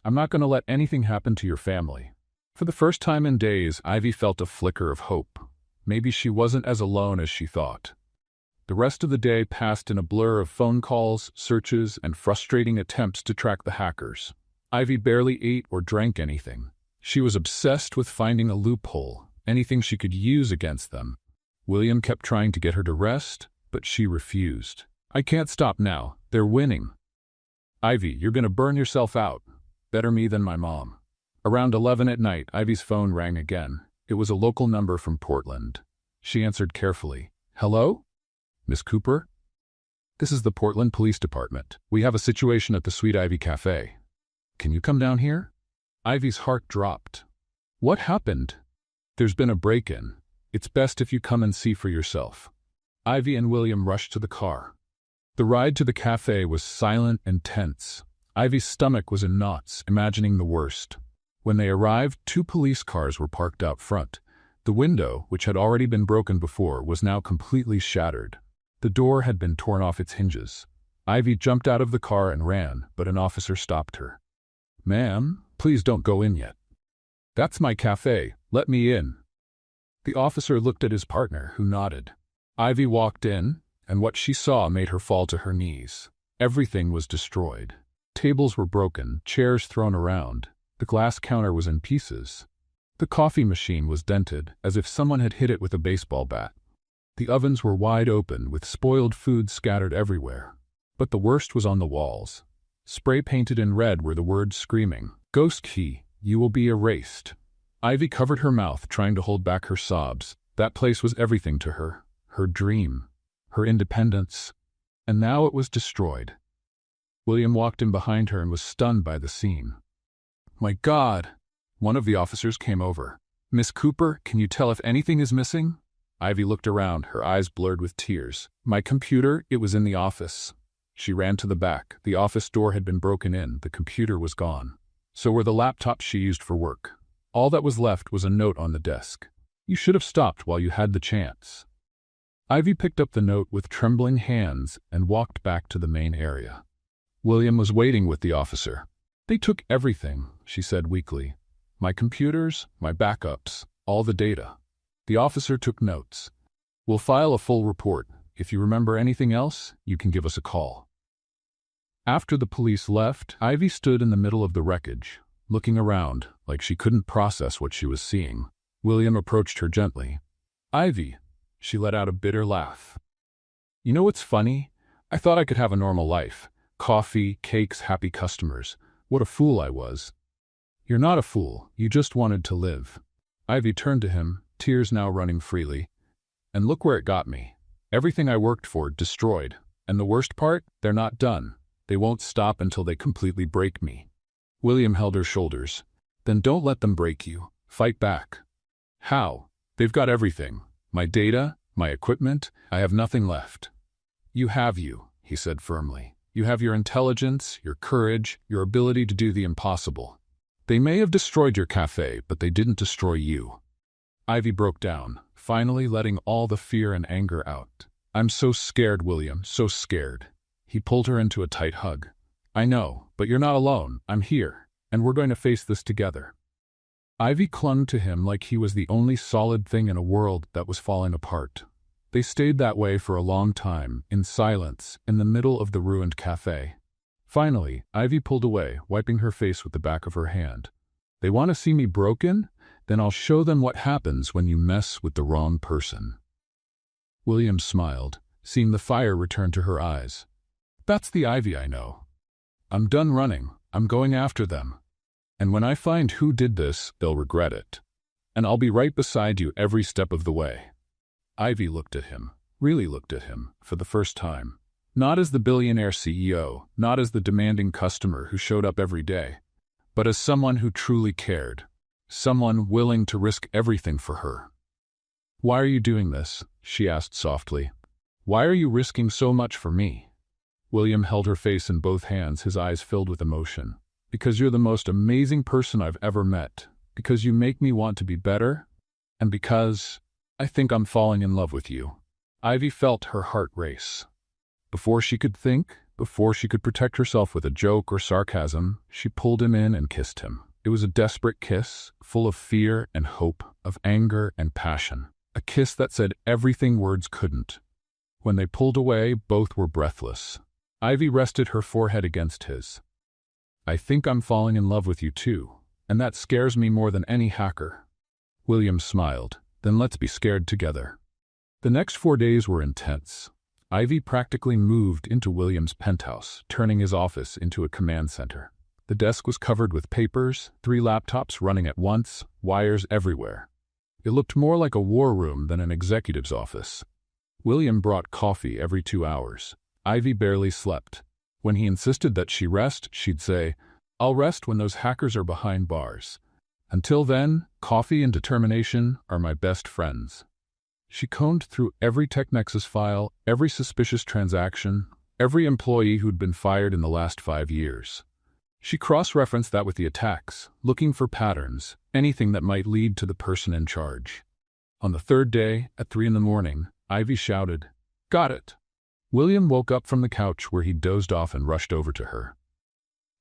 I'm not going to let anything happen to your family. For the first time in days, Ivy felt a flicker of hope. Maybe she wasn't as alone as she thought. The rest of the day passed in a blur of phone calls, searches, and frustrating attempts to track the hackers. Ivy barely ate or drank anything. She was obsessed with finding a loophole, anything she could use against them. William kept trying to get her to rest, but she refused. I can't stop now. They're winning. Ivy, you're going to burn yourself out. Better me than my mom. Around 11 at night, Ivy's phone rang again. It was a local number from Portland. She answered carefully. Hello? Miss Cooper? This is the Portland Police Department. We have a situation at the Sweet Ivy Cafe. Can you come down here? Ivy's heart dropped. What happened? There's been a break-in. It's best if you come and see for yourself. Ivy and William rushed to the car. The ride to the cafe was silent and tense. Ivy's stomach was in knots, imagining the worst. When they arrived, 2 police cars were parked out front. The window, which had already been broken before, was now completely shattered. The door had been torn off its hinges. Ivy jumped out of the car and ran, but an officer stopped her. Ma'am, please don't go in yet. That's my cafe. Let me in. The officer looked at his partner, who nodded. Ivy walked in, and what she saw made her fall to her knees. Everything was destroyed. Tables were broken, chairs thrown around. The glass counter was in pieces. The coffee machine was dented, as if someone had hit it with a baseball bat. The ovens were wide open, with spoiled food scattered everywhere. But the worst was on the walls. Spray painted in red were the words screaming, "Ghost key, you will be erased." Ivy covered her mouth, trying to hold back her sobs. That place was everything to her. Her dream. Her independence. And now it was destroyed. William walked in behind her and was stunned by the scene. My God! One of the officers came over. Miss Cooper, can you tell if anything is missing? Ivy looked around, her eyes blurred with tears. My computer, it was in the office. She ran to the back. The office door had been broken in. The computer was gone. So were the laptops she used for work. All that was left was a note on the desk. You should have stopped while you had the chance. Ivy picked up the note with trembling hands and walked back to the main area. William was waiting with the officer. They took everything, she said weakly. My computers, my backups, all the data. The officer took notes. We'll file a full report. If you remember anything else, you can give us a call. After the police left, Ivy stood in the middle of the wreckage, looking around like she couldn't process what she was seeing. William approached her gently. "Ivy," she let out a bitter laugh. "You know what's funny? I thought I could have a normal life. Coffee, cakes, happy customers. What a fool I was." "You're not a fool. You just wanted to live." Ivy turned to him, tears now running freely. "And look where it got me. Everything I worked for, destroyed. And the worst part? They're not done. They won't stop until they completely break me." William held her shoulders. "Then don't let them break you. Fight back." "How? They've got everything. My data, my equipment. I have nothing left." "You have you," he said firmly. "You have your intelligence, your courage, your ability to do the impossible. They may have destroyed your cafe, but they didn't destroy you." Ivy broke down, finally letting all the fear and anger out. "I'm so scared, William, so scared." He pulled her into a tight hug. "I know, but you're not alone. I'm here, and we're going to face this together." Ivy clung to him like he was the only solid thing in a world that was falling apart. They stayed that way for a long time, in silence, in the middle of the ruined cafe. Finally, Ivy pulled away, wiping her face with the back of her hand. "They want to see me broken? Then I'll show them what happens when you mess with the wrong person." William smiled, seeing the fire return to her eyes. "That's the Ivy I know. I'm done running. I'm going after them. And when I find who did this, they'll regret it. And I'll be right beside you every step of the way." Ivy looked at him, really looked at him, for the first time. Not as the billionaire CEO, not as the demanding customer who showed up every day, but as someone who truly cared. Someone willing to risk everything for her. "Why are you doing this?" she asked softly. "Why are you risking so much for me?" William held her face in both hands, his eyes filled with emotion. "Because you're the most amazing person I've ever met. Because you make me want to be better. And because I think I'm falling in love with you." Ivy felt her heart race. Before she could think, before she could protect herself with a joke or sarcasm, she pulled him in and kissed him. It was a desperate kiss, full of fear and hope, of anger and passion. A kiss that said everything words couldn't. When they pulled away, both were breathless. Ivy rested her forehead against his. "I think I'm falling in love with you too, and that scares me more than any hacker." William smiled. "Then let's be scared together." The next 4 days were intense. Ivy practically moved into William's penthouse, turning his office into a command center. The desk was covered with papers, 3 laptops running at once, wires everywhere. It looked more like a war room than an executive's office. William brought coffee every 2 hours. Ivy barely slept. When he insisted that she rest, she'd say, "I'll rest when those hackers are behind bars. Until then, coffee and determination are my best friends." She combed through every TechNexus file, every suspicious transaction, every employee who'd been fired in the last 5 years. She cross-referenced that with the attacks, looking for patterns, anything that might lead to the person in charge. On the 3rd day, at 3 in the morning, Ivy shouted, "Got it!" William woke up from the couch where he dozed off and rushed over to her.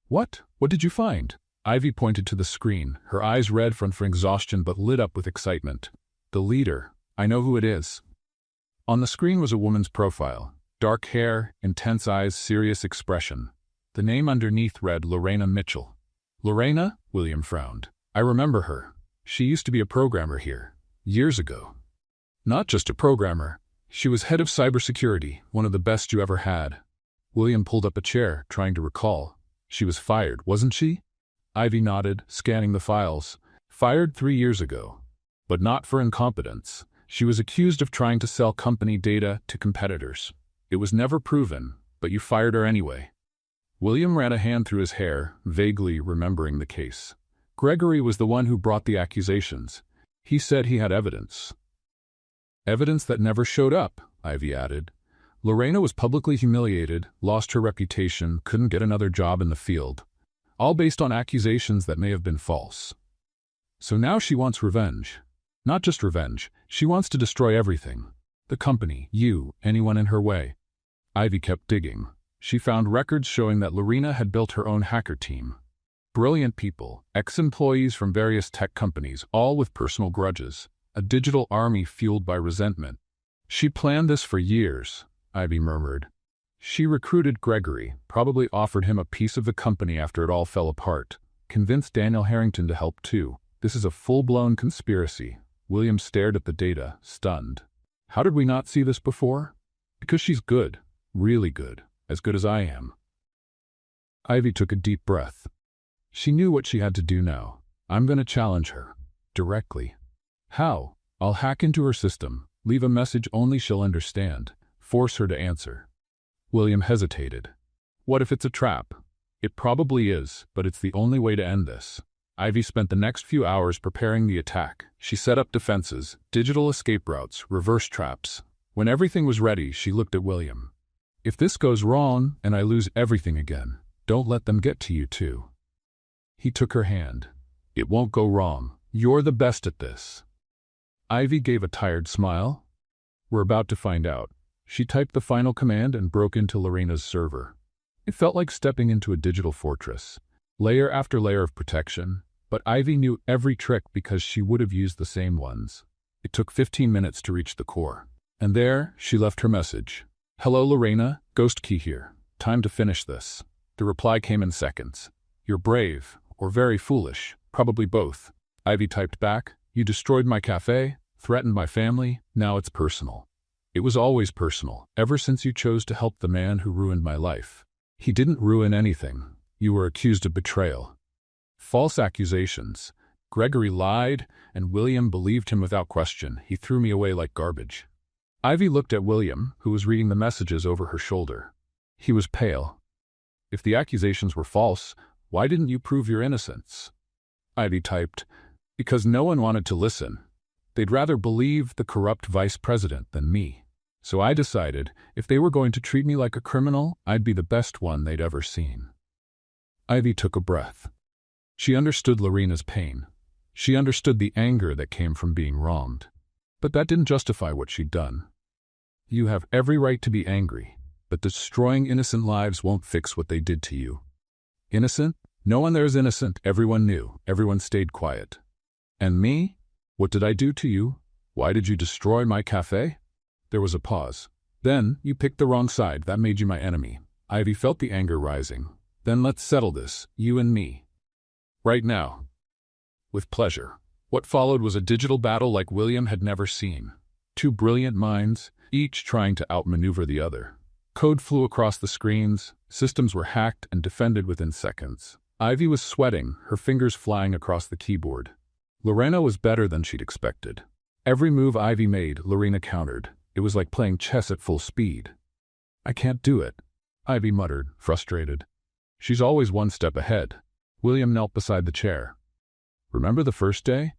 "What? What did you find?" Ivy pointed to the screen, her eyes red from exhaustion but lit up with excitement. "The leader. I know who it is." On the screen was a woman's profile. Dark hair, intense eyes, serious expression. The name underneath read Lorena Mitchell. "Lorena?" William frowned. "I remember her. She used to be a programmer here. Years ago." "Not just a programmer. She was head of cybersecurity, one of the best you ever had." William pulled up a chair, trying to recall. "She was fired, wasn't she?" Ivy nodded, scanning the files. "Fired 3 years ago. But not for incompetence. She was accused of trying to sell company data to competitors. It was never proven, but you fired her anyway." William ran a hand through his hair, vaguely remembering the case. Gregory was the one who brought the accusations. He said he had evidence. "Evidence that never showed up," Ivy added. "Lorena was publicly humiliated, lost her reputation, couldn't get another job in the field. All based on accusations that may have been false. So now she wants revenge. Not just revenge, she wants to destroy everything. The company, you, anyone in her way." Ivy kept digging. She found records showing that Lorena had built her own hacker team. Brilliant people, ex-employees from various tech companies, all with personal grudges. A digital army fueled by resentment. "She planned this for years," Ivy murmured. "She recruited Gregory, probably offered him a piece of the company after it all fell apart. convinced Daniel Harrington to help too. This is a full-blown conspiracy. William stared at the data, stunned. How did we not see this before? Because she's good. Really good. As good as I am. Ivy took a deep breath. She knew what she had to do now. I'm going to challenge her. Directly. How? I'll hack into her system, leave a message only she'll understand, force her to answer. William hesitated. What if it's a trap? It probably is, but it's the only way to end this. Ivy spent the next few hours preparing the attack. She set up defenses, digital escape routes, reverse traps. When everything was ready, she looked at William. If this goes wrong and I lose everything again, don't let them get to you too. He took her hand. It won't go wrong. You're the best at this. Ivy gave a tired smile. We're about to find out. She typed the final command and broke into Lorena's server. It felt like stepping into a digital fortress, layer after layer of protection, but Ivy knew every trick because she would have used the same ones. It took 15 minutes to reach the core. And there, she left her message. Hello, Lorena, Ghost Key here. Time to finish this. The reply came in seconds. You're brave, or very foolish, probably both. Ivy typed back, you destroyed my cafe, threatened my family, now it's personal. It was always personal, ever since you chose to help the man who ruined my life. He didn't ruin anything. You were accused of betrayal. False accusations. Gregory lied, and William believed him without question. He threw me away like garbage. Ivy looked at William, who was reading the messages over her shoulder. He was pale. If the accusations were false, why didn't you prove your innocence? Ivy typed, because no one wanted to listen. They'd rather believe the corrupt vice president than me. So I decided, if they were going to treat me like a criminal, I'd be the best one they'd ever seen. Ivy took a breath. She understood Lorena's pain. She understood the anger that came from being wronged. But that didn't justify what she'd done. You have every right to be angry, but destroying innocent lives won't fix what they did to you. Innocent? No one there is innocent. Everyone knew. Everyone stayed quiet. And me? What did I do to you? Why did you destroy my cafe? There was a pause. Then, you picked the wrong side. That made you my enemy. Ivy felt the anger rising. Then let's settle this, you and me. Right now. With pleasure. What followed was a digital battle like William had never seen. Two brilliant minds, each trying to outmaneuver the other. Code flew across the screens, systems were hacked and defended within seconds. Ivy was sweating, her fingers flying across the keyboard. Lorena was better than she'd expected. Every move Ivy made, Lorena countered. It was like playing chess at full speed. I can't do it, Ivy muttered, frustrated. She's always one step ahead. William knelt beside the chair. Remember the first day?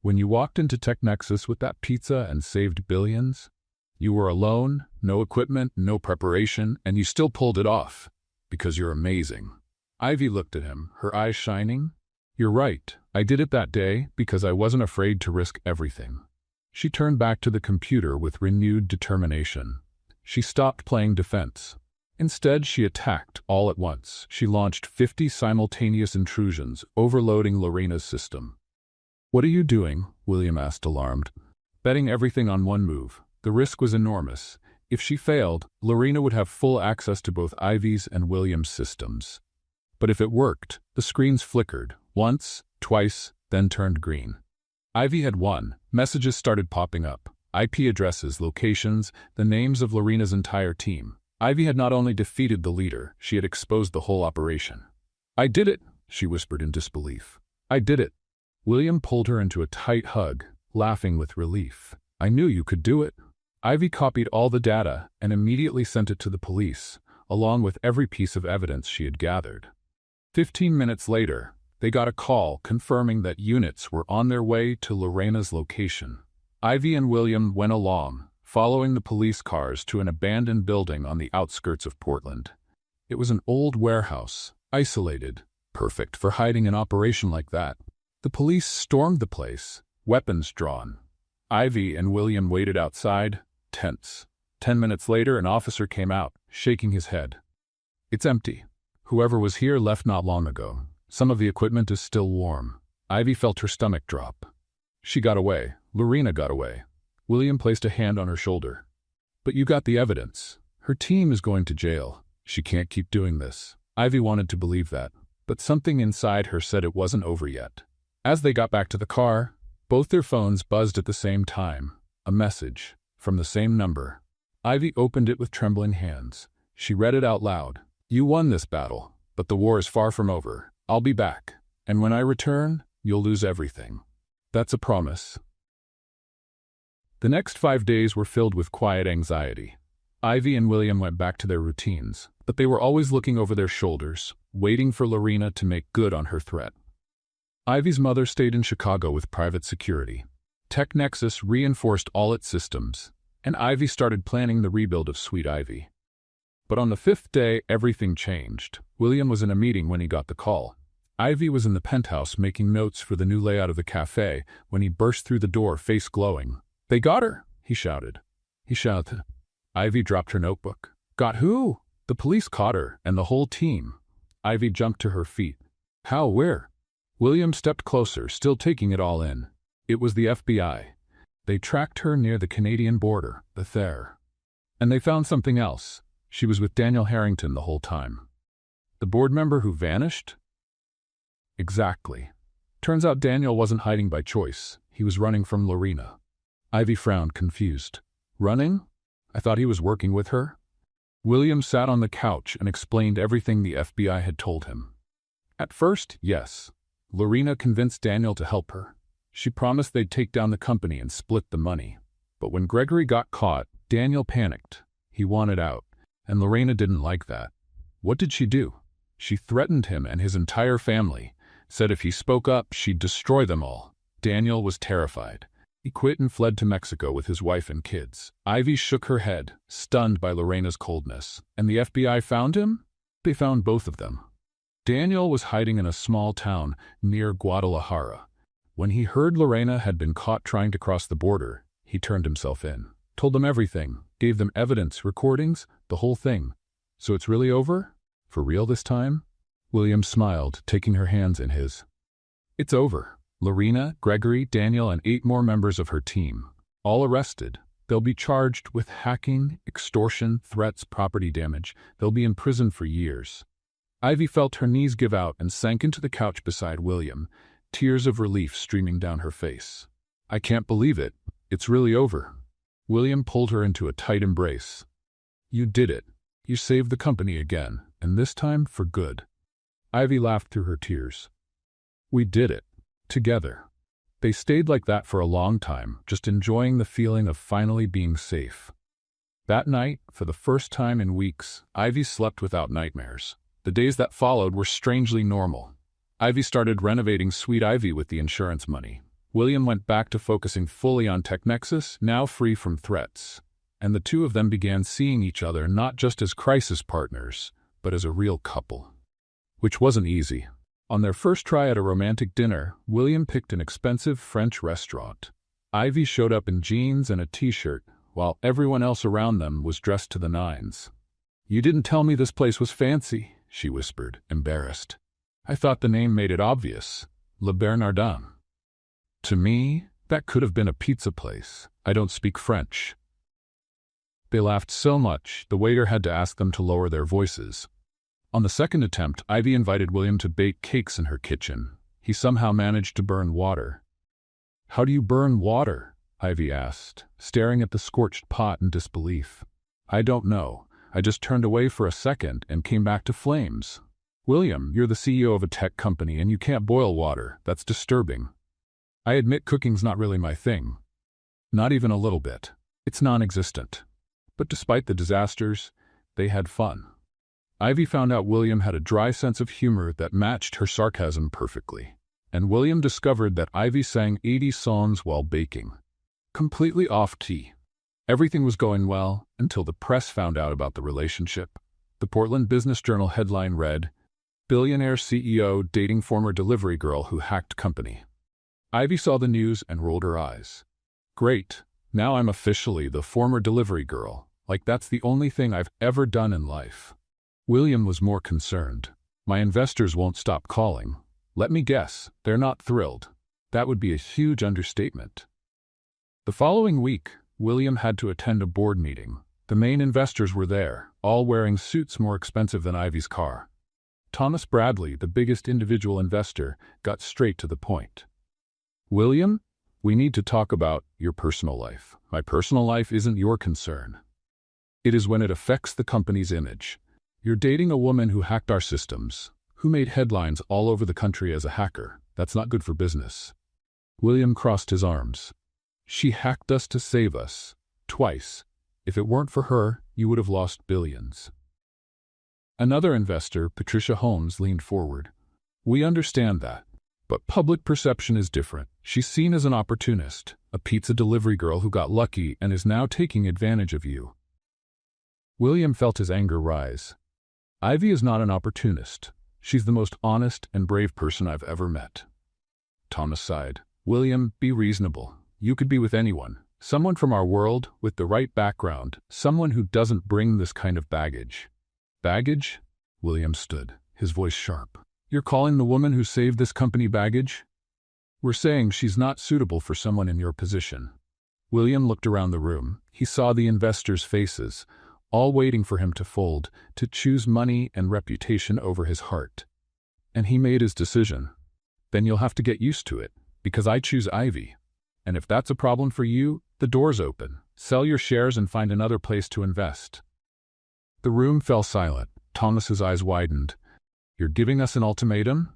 When you walked into Tech Nexus with that pizza and saved billions? You were alone, no equipment, no preparation, and you still pulled it off. Because you're amazing. Ivy looked at him, her eyes shining. You're right, I did it that day because I wasn't afraid to risk everything. She turned back to the computer with renewed determination. She stopped playing defense. Instead, she attacked all at once. She launched 50 simultaneous intrusions, overloading Lorena's system. What are you doing? William asked, alarmed. Betting everything on one move. The risk was enormous. If she failed, Lorena would have full access to both Ivy's and William's systems. But if it worked, the screens flickered, once, twice, then turned green. Ivy had won. Messages started popping up. IP addresses, locations, the names of Lorena's entire team. Ivy had not only defeated the leader, she had exposed the whole operation. I did it, she whispered in disbelief. I did it. William pulled her into a tight hug, laughing with relief. I knew you could do it. Ivy copied all the data and immediately sent it to the police, along with every piece of evidence she had gathered. 15 minutes later, they got a call confirming that units were on their way to Lorena's location. Ivy and William went along, following the police cars to an abandoned building on the outskirts of Portland. It was an old warehouse, isolated, perfect for hiding an operation like that. The police stormed the place, weapons drawn. Ivy and William waited outside, tense. 10 minutes later, an officer came out, shaking his head. It's empty. Whoever was here left not long ago. Some of the equipment is still warm. Ivy felt her stomach drop. She got away. Lorena got away. William placed a hand on her shoulder. But you got the evidence. Her team is going to jail. She can't keep doing this. Ivy wanted to believe that. But something inside her said it wasn't over yet. As they got back to the car, both their phones buzzed at the same time. A message from the same number. Ivy opened it with trembling hands. She read it out loud. "You won this battle, but the war is far from over. I'll be back. And when I return, you'll lose everything. That's a promise." The next 5 days were filled with quiet anxiety. Ivy and William went back to their routines, but they were always looking over their shoulders, waiting for Lorena to make good on her threat. Ivy's mother stayed in Chicago with private security. TechNexus reinforced all its systems, and Ivy started planning the rebuild of Sweet Ivy. But on the 5th day, everything changed. William was in a meeting when he got the call. Ivy was in the penthouse making notes for the new layout of the cafe when he burst through the door, face glowing. "They got her!" he shouted. Ivy dropped her notebook. "Got who?" "The police caught her, and the whole team." Ivy jumped to her feet. "How? Where?" William stepped closer, still taking it all in. It was the FBI. They tracked her near the Canadian border, the Thayer. And they found something else. She was with Daniel Harrington the whole time. The board member who vanished? Exactly. Turns out Daniel wasn't hiding by choice. He was running from Lorena. Ivy frowned, confused. Running? I thought he was working with her. William sat on the couch and explained everything the FBI had told him. At first, yes. Lorena convinced Daniel to help her. She promised they'd take down the company and split the money. But when Gregory got caught, Daniel panicked. He wanted out, and Lorena didn't like that. What did she do? She threatened him and his entire family, said if he spoke up, she'd destroy them all. Daniel was terrified. He quit and fled to Mexico with his wife and kids. Ivy shook her head, stunned by Lorena's coldness. And the FBI found him? They found both of them. Daniel was hiding in a small town near Guadalajara. When he heard Lorena had been caught trying to cross the border, he turned himself in. Told them everything, gave them evidence, recordings, the whole thing. So it's really over? For real this time? William smiled, taking her hands in his. It's over. Lorena, Gregory, Daniel, and 8 more members of her team. All arrested. They'll be charged with hacking, extortion, threats, property damage. They'll be in prison for years. Ivy felt her knees give out and sank into the couch beside William, tears of relief streaming down her face. I can't believe it. It's really over. William pulled her into a tight embrace. You did it. You saved the company again, and this time for good. Ivy laughed through her tears. We did it. Together. They stayed like that for a long time, just enjoying the feeling of finally being safe. That night, for the first time in weeks, Ivy slept without nightmares. The days that followed were strangely normal. Ivy started renovating Sweet Ivy with the insurance money. William went back to focusing fully on TechNexus, now free from threats. And the two of them began seeing each other not just as crisis partners, but as a real couple. Which wasn't easy. On their first try at a romantic dinner, William picked an expensive French restaurant. Ivy showed up in jeans and a t-shirt, while everyone else around them was dressed to the nines. You didn't tell me this place was fancy, she whispered, embarrassed. I thought the name made it obvious. Le Bernardin. To me, that could have been a pizza place. I don't speak French. They laughed so much, the waiter had to ask them to lower their voices. On the second attempt, Ivy invited William to bake cakes in her kitchen. He somehow managed to burn water. How do you burn water? Ivy asked, staring at the scorched pot in disbelief. I don't know. I just turned away for a second and came back to flames. William, you're the CEO of a tech company and you can't boil water. That's disturbing. I admit cooking's not really my thing. Not even a little bit. It's non-existent. But despite the disasters, they had fun. Ivy found out William had a dry sense of humor that matched her sarcasm perfectly. And William discovered that Ivy sang 80 songs while baking. Completely off-key. Everything was going well until the press found out about the relationship. The Portland Business Journal headline read, Billionaire CEO dating former delivery girl who hacked company. Ivy saw the news and rolled her eyes. Great. Now I'm officially the former delivery girl. Like that's the only thing I've ever done in life. William was more concerned. My investors won't stop calling. Let me guess, they're not thrilled. That would be a huge understatement. The following week, William had to attend a board meeting. The main investors were there, all wearing suits more expensive than Ivy's car. Thomas Bradley, the biggest individual investor, got straight to the point. William, we need to talk about your personal life. My personal life isn't your concern. It is when it affects the company's image. You're dating a woman who hacked our systems, who made headlines all over the country as a hacker. That's not good for business. William crossed his arms. She hacked us to save us. Twice. If it weren't for her, you would have lost billions. Another investor, Patricia Holmes, leaned forward. We understand that. But public perception is different. She's seen as an opportunist, a pizza delivery girl who got lucky and is now taking advantage of you. William felt his anger rise. Ivy is not an opportunist. She's the most honest and brave person I've ever met. Thomas sighed. William, be reasonable. You could be with anyone. Someone from our world, with the right background. Someone who doesn't bring this kind of baggage. Baggage? William stood, his voice sharp. You're calling the woman who saved this company baggage? We're saying she's not suitable for someone in your position. William looked around the room. He saw the investors' faces, all waiting for him to fold, to choose money and reputation over his heart. And he made his decision. Then you'll have to get used to it, because I choose Ivy. And if that's a problem for you, the door's open. Sell your shares and find another place to invest. The room fell silent. Thomas's eyes widened. You're giving us an ultimatum?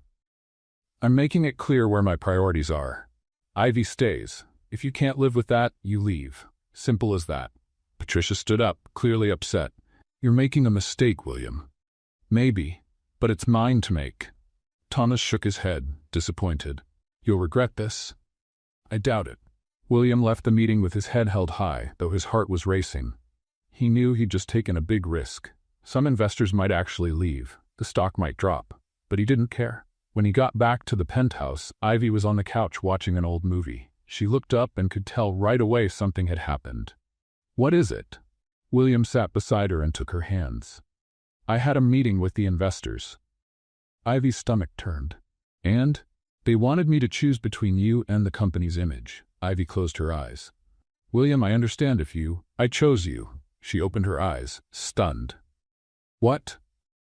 I'm making it clear where my priorities are. Ivy stays. If you can't live with that, you leave. Simple as that. Patricia stood up, clearly upset. You're making a mistake, William. Maybe, but it's mine to make. Thomas shook his head, disappointed. You'll regret this. I doubt it. William left the meeting with his head held high, though his heart was racing. He knew he'd just taken a big risk. Some investors might actually leave. The stock might drop. But he didn't care. When he got back to the penthouse, Ivy was on the couch watching an old movie. She looked up and could tell right away something had happened. What is it? William sat beside her and took her hands. I had a meeting with the investors. Ivy's stomach turned. And? They wanted me to choose between you and the company's image. Ivy closed her eyes. William, I understand I chose you. She opened her eyes, stunned. What?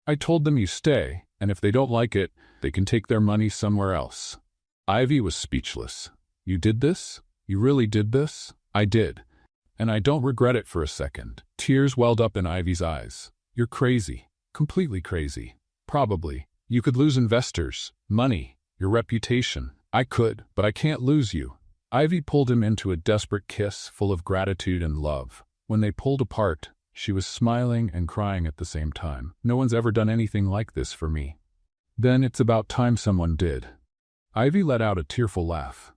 I told them you stay, and if they don't like it, they can take their money somewhere else. Ivy was speechless. You did this? You really did this? I did. And I don't regret it for a second. Tears welled up in Ivy's eyes. You're crazy. Completely crazy. Probably. You could lose investors, money, your reputation. I could, but I can't lose you. Ivy pulled him into a desperate kiss full of gratitude and love. When they pulled apart, she was smiling and crying at the same time. No one's ever done anything like this for me. Then it's about time someone did. Ivy let out a tearful laugh.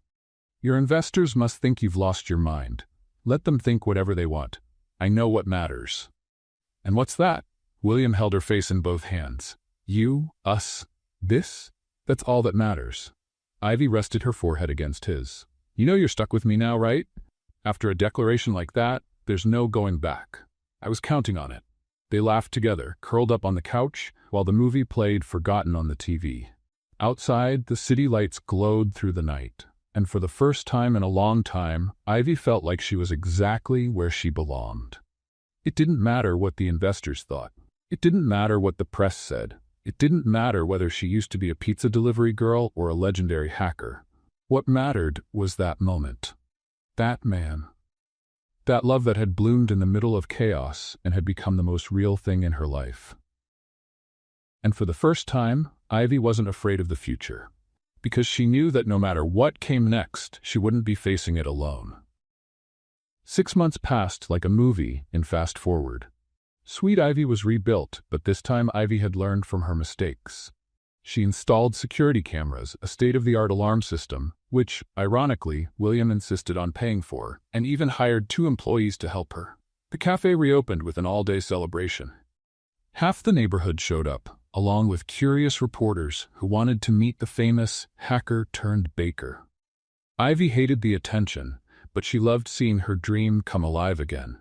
Your investors must think you've lost your mind. Let them think whatever they want. I know what matters. And what's that? William held her face in both hands. You, us, this? That's all that matters. Ivy rested her forehead against his. You know you're stuck with me now, right? After a declaration like that, there's no going back. I was counting on it. They laughed together, curled up on the couch, while the movie played forgotten on the TV. Outside, the city lights glowed through the night. And for the first time in a long time, Ivy felt like she was exactly where she belonged. It didn't matter what the investors thought. It didn't matter what the press said. It didn't matter whether she used to be a pizza delivery girl or a legendary hacker. What mattered was that moment. That man. That love that had bloomed in the middle of chaos and had become the most real thing in her life. And for the first time, Ivy wasn't afraid of the future. Because she knew that no matter what came next, she wouldn't be facing it alone. 6 months passed like a movie in fast forward. Sweet Ivy was rebuilt, but this time Ivy had learned from her mistakes. She installed security cameras, a state-of-the-art alarm system, which, ironically, William insisted on paying for, and even hired 2 employees to help her. The cafe reopened with an all-day celebration. Half the neighborhood showed up, along with curious reporters who wanted to meet the famous hacker-turned-baker. Ivy hated the attention, but she loved seeing her dream come alive again.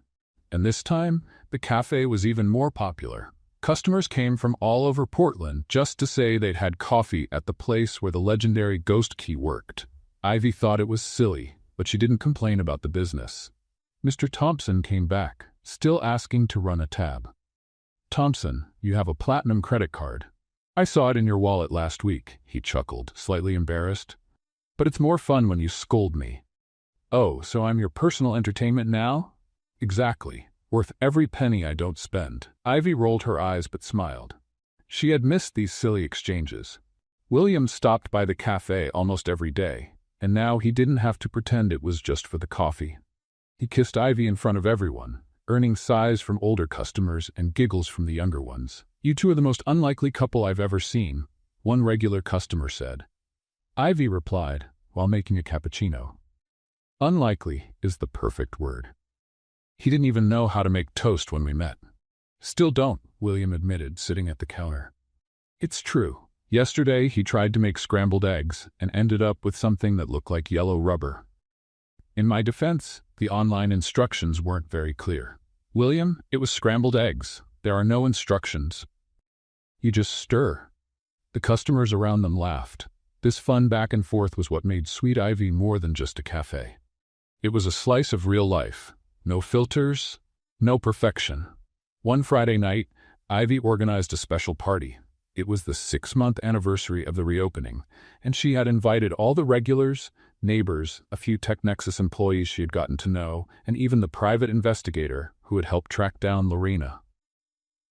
And this time, the cafe was even more popular. Customers came from all over Portland just to say they'd had coffee at the place where the legendary Ghost Key worked. Ivy thought it was silly, but she didn't complain about the business. Mr. Thompson came back, still asking to run a tab. Thompson, you have a platinum credit card. I saw it in your wallet last week, he chuckled, slightly embarrassed. But it's more fun when you scold me. Oh, so I'm your personal entertainment now? Exactly. Worth every penny I don't spend. Ivy rolled her eyes but smiled. She had missed these silly exchanges. William stopped by the cafe almost every day, and now he didn't have to pretend it was just for the coffee. He kissed Ivy in front of everyone, earning sighs from older customers and giggles from the younger ones. You two are the most unlikely couple I've ever seen, one regular customer said. Ivy replied, while making a cappuccino. Unlikely is the perfect word. He didn't even know how to make toast when we met. Still don't, William admitted, sitting at the counter. It's true. Yesterday he tried to make scrambled eggs and ended up with something that looked like yellow rubber. In my defense, the online instructions weren't very clear. William, it was scrambled eggs. There are no instructions. You just stir. The customers around them laughed. This fun back and forth was what made Sweet Ivy more than just a cafe. It was a slice of real life. No filters, no perfection. One Friday night, Ivy organized a special party. It was the 6-month anniversary of the reopening, and she had invited all the regulars, neighbors, a few TechNexus employees she had gotten to know, and even the private investigator who had helped track down Lorena.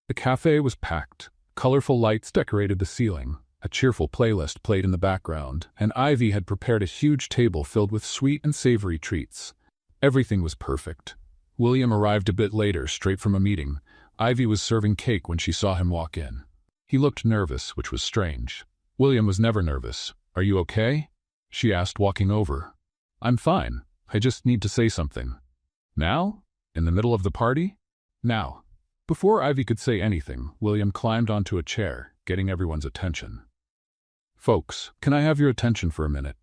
The cafe was packed. Colorful lights decorated the ceiling. A cheerful playlist played in the background, and Ivy had prepared a huge table filled with sweet and savory treats. Everything was perfect. William arrived a bit later, straight from a meeting. Ivy was serving cake when she saw him walk in. He looked nervous, which was strange. William was never nervous. Are you okay? She asked, walking over. I'm fine. I just need to say something. Now? In the middle of the party? Now. Before Ivy could say anything, William climbed onto a chair, getting everyone's attention. Folks, can I have your attention for a minute?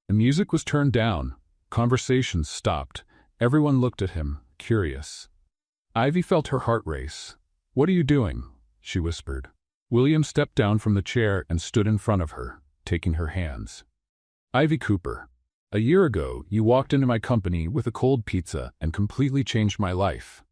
The music was turned down. Conversations stopped. Everyone looked at him, curious. Ivy felt her heart race. What are you doing? She whispered. William stepped down from the chair and stood in front of her, taking her hands. Ivy Cooper, a year ago, you walked into my company with a cold pizza and completely changed my life.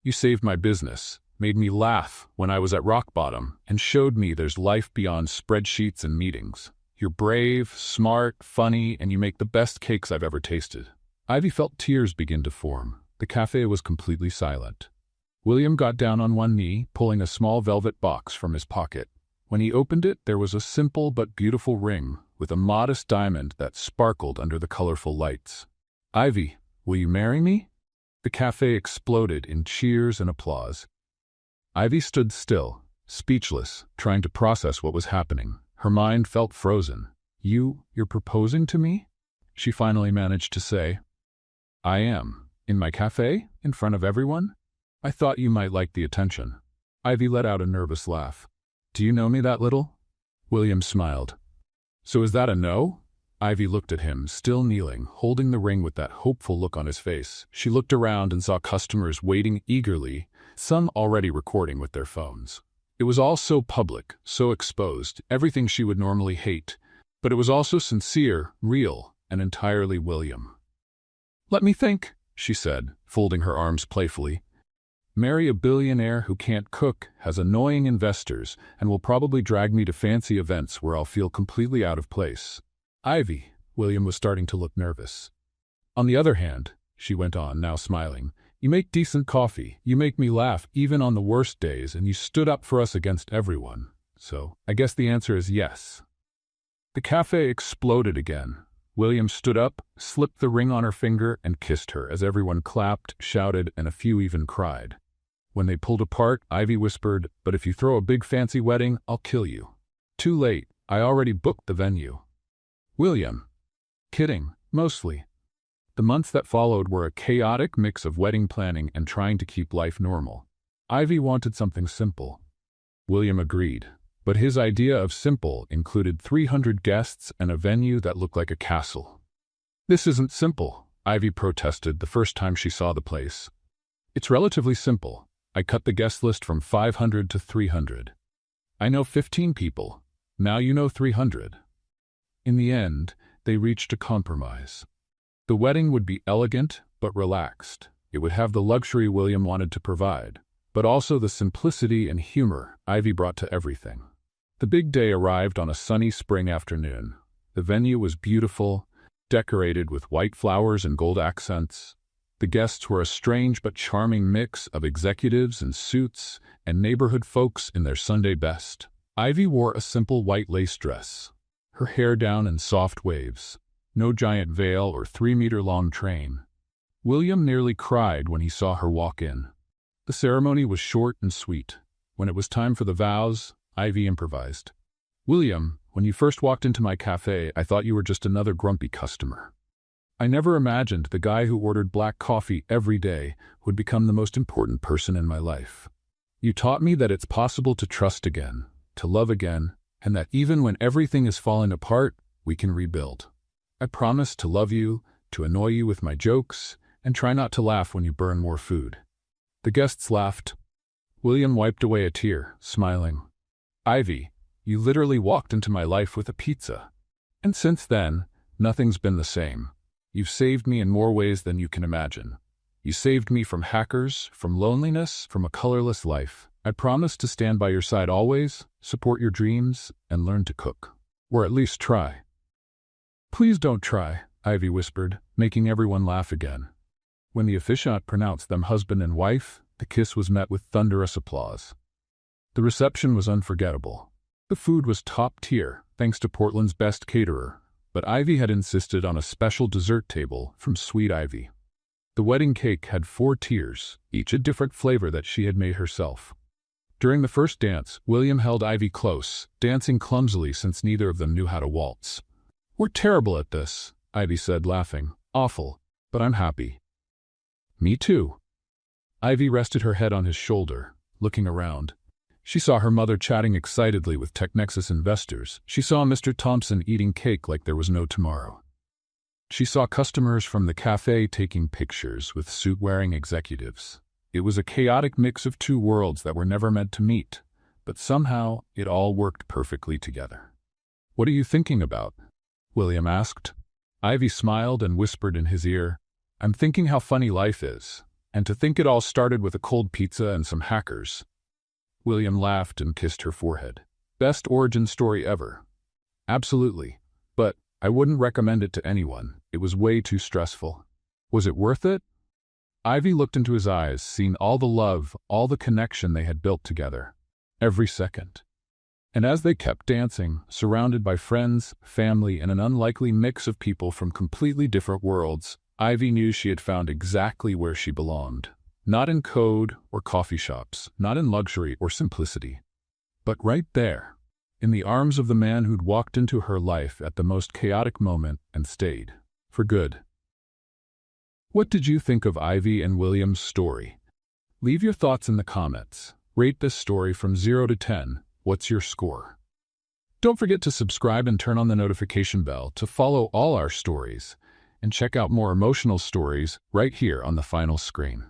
You saved my business, made me laugh when I was at rock bottom, and showed me there's life beyond spreadsheets and meetings. You're brave, smart, funny, and you make the best cakes I've ever tasted. Ivy felt tears begin to form. The cafe was completely silent. William got down on one knee, pulling a small velvet box from his pocket. When he opened it, there was a simple but beautiful ring with a modest diamond that sparkled under the colorful lights. Ivy, will you marry me? The cafe exploded in cheers and applause. Ivy stood still, speechless, trying to process what was happening. Her mind felt frozen. You're proposing to me? She finally managed to say. I am. In my cafe? In front of everyone? I thought you might like the attention. Ivy let out a nervous laugh. Do you know me that little? William smiled. So is that a no? Ivy looked at him, still kneeling, holding the ring with that hopeful look on his face. She looked around and saw customers waiting eagerly, some already recording with their phones. It was all so public, so exposed, everything she would normally hate, but it was also sincere, real, and entirely William. Let me think, she said, folding her arms playfully. Marry a billionaire who can't cook, has annoying investors, and will probably drag me to fancy events where I'll feel completely out of place. Ivy, William was starting to look nervous. On the other hand, she went on, now smiling, you make decent coffee, you make me laugh even on the worst days, and you stood up for us against everyone. So, I guess the answer is yes. The cafe exploded again. William stood up, slipped the ring on her finger, and kissed her as everyone clapped, shouted, and a few even cried. When they pulled apart, Ivy whispered, but if you throw a big fancy wedding, I'll kill you. Too late, I already booked the venue. William. Kidding, mostly. The months that followed were a chaotic mix of wedding planning and trying to keep life normal. Ivy wanted something simple. William agreed, but his idea of simple included 300 guests and a venue that looked like a castle. This isn't simple, Ivy protested the first time she saw the place. It's relatively simple. I cut the guest list from 500 to 300. I know 15 people. Now you know 300. In the end, they reached a compromise. The wedding would be elegant but relaxed. It would have the luxury William wanted to provide, but also the simplicity and humor Ivy brought to everything. The big day arrived on a sunny spring afternoon. The venue was beautiful, decorated with white flowers and gold accents. The guests were a strange but charming mix of executives in suits and neighborhood folks in their Sunday best. Ivy wore a simple white lace dress, her hair down in soft waves, no giant veil or 3-meter-long train. William nearly cried when he saw her walk in. The ceremony was short and sweet. When it was time for the vows, Ivy improvised. "William, when you first walked into my cafe, I thought you were just another grumpy customer. I never imagined the guy who ordered black coffee every day would become the most important person in my life. You taught me that it's possible to trust again, to love again, and that even when everything is falling apart, we can rebuild. I promise to love you, to annoy you with my jokes, and try not to laugh when you burn more food." The guests laughed. William wiped away a tear, smiling. "Ivy, you literally walked into my life with a pizza. And since then, nothing's been the same. You've saved me in more ways than you can imagine. You saved me from hackers, from loneliness, from a colorless life. I promise to stand by your side always, support your dreams, and learn to cook. Or at least try." "Please don't try," Ivy whispered, making everyone laugh again. When the officiant pronounced them husband and wife, the kiss was met with thunderous applause. The reception was unforgettable. The food was top tier, thanks to Portland's best caterer, but Ivy had insisted on a special dessert table from Sweet Ivy. The wedding cake had 4 tiers, each a different flavor that she had made herself. During the first dance, William held Ivy close, dancing clumsily since neither of them knew how to waltz. "We're terrible at this," Ivy said, laughing. "Awful, but I'm happy." "Me too." Ivy rested her head on his shoulder, looking around. She saw her mother chatting excitedly with TechNexus investors. She saw Mr. Thompson eating cake like there was no tomorrow. She saw customers from the cafe taking pictures with suit-wearing executives. It was a chaotic mix of 2 worlds that were never meant to meet, but somehow it all worked perfectly together. "What are you thinking about?" William asked. Ivy smiled and whispered in his ear, "I'm thinking how funny life is, and to think it all started with a cold pizza and some hackers." William laughed and kissed her forehead. "Best origin story ever." "Absolutely, but I wouldn't recommend it to anyone. It was way too stressful." "Was it worth it?" Ivy looked into his eyes, seeing all the love, all the connection they had built together. Every second. And as they kept dancing, surrounded by friends, family, and an unlikely mix of people from completely different worlds, Ivy knew she had found exactly where she belonged. Not in code or coffee shops, not in luxury or simplicity, but right there, in the arms of the man who'd walked into her life at the most chaotic moment and stayed, for good. What did you think of Ivy and William's story? Leave your thoughts in the comments. Rate this story from 0 to 10. What's your score? Don't forget to subscribe and turn on the notification bell to follow all our stories, and check out more emotional stories right here on the final screen.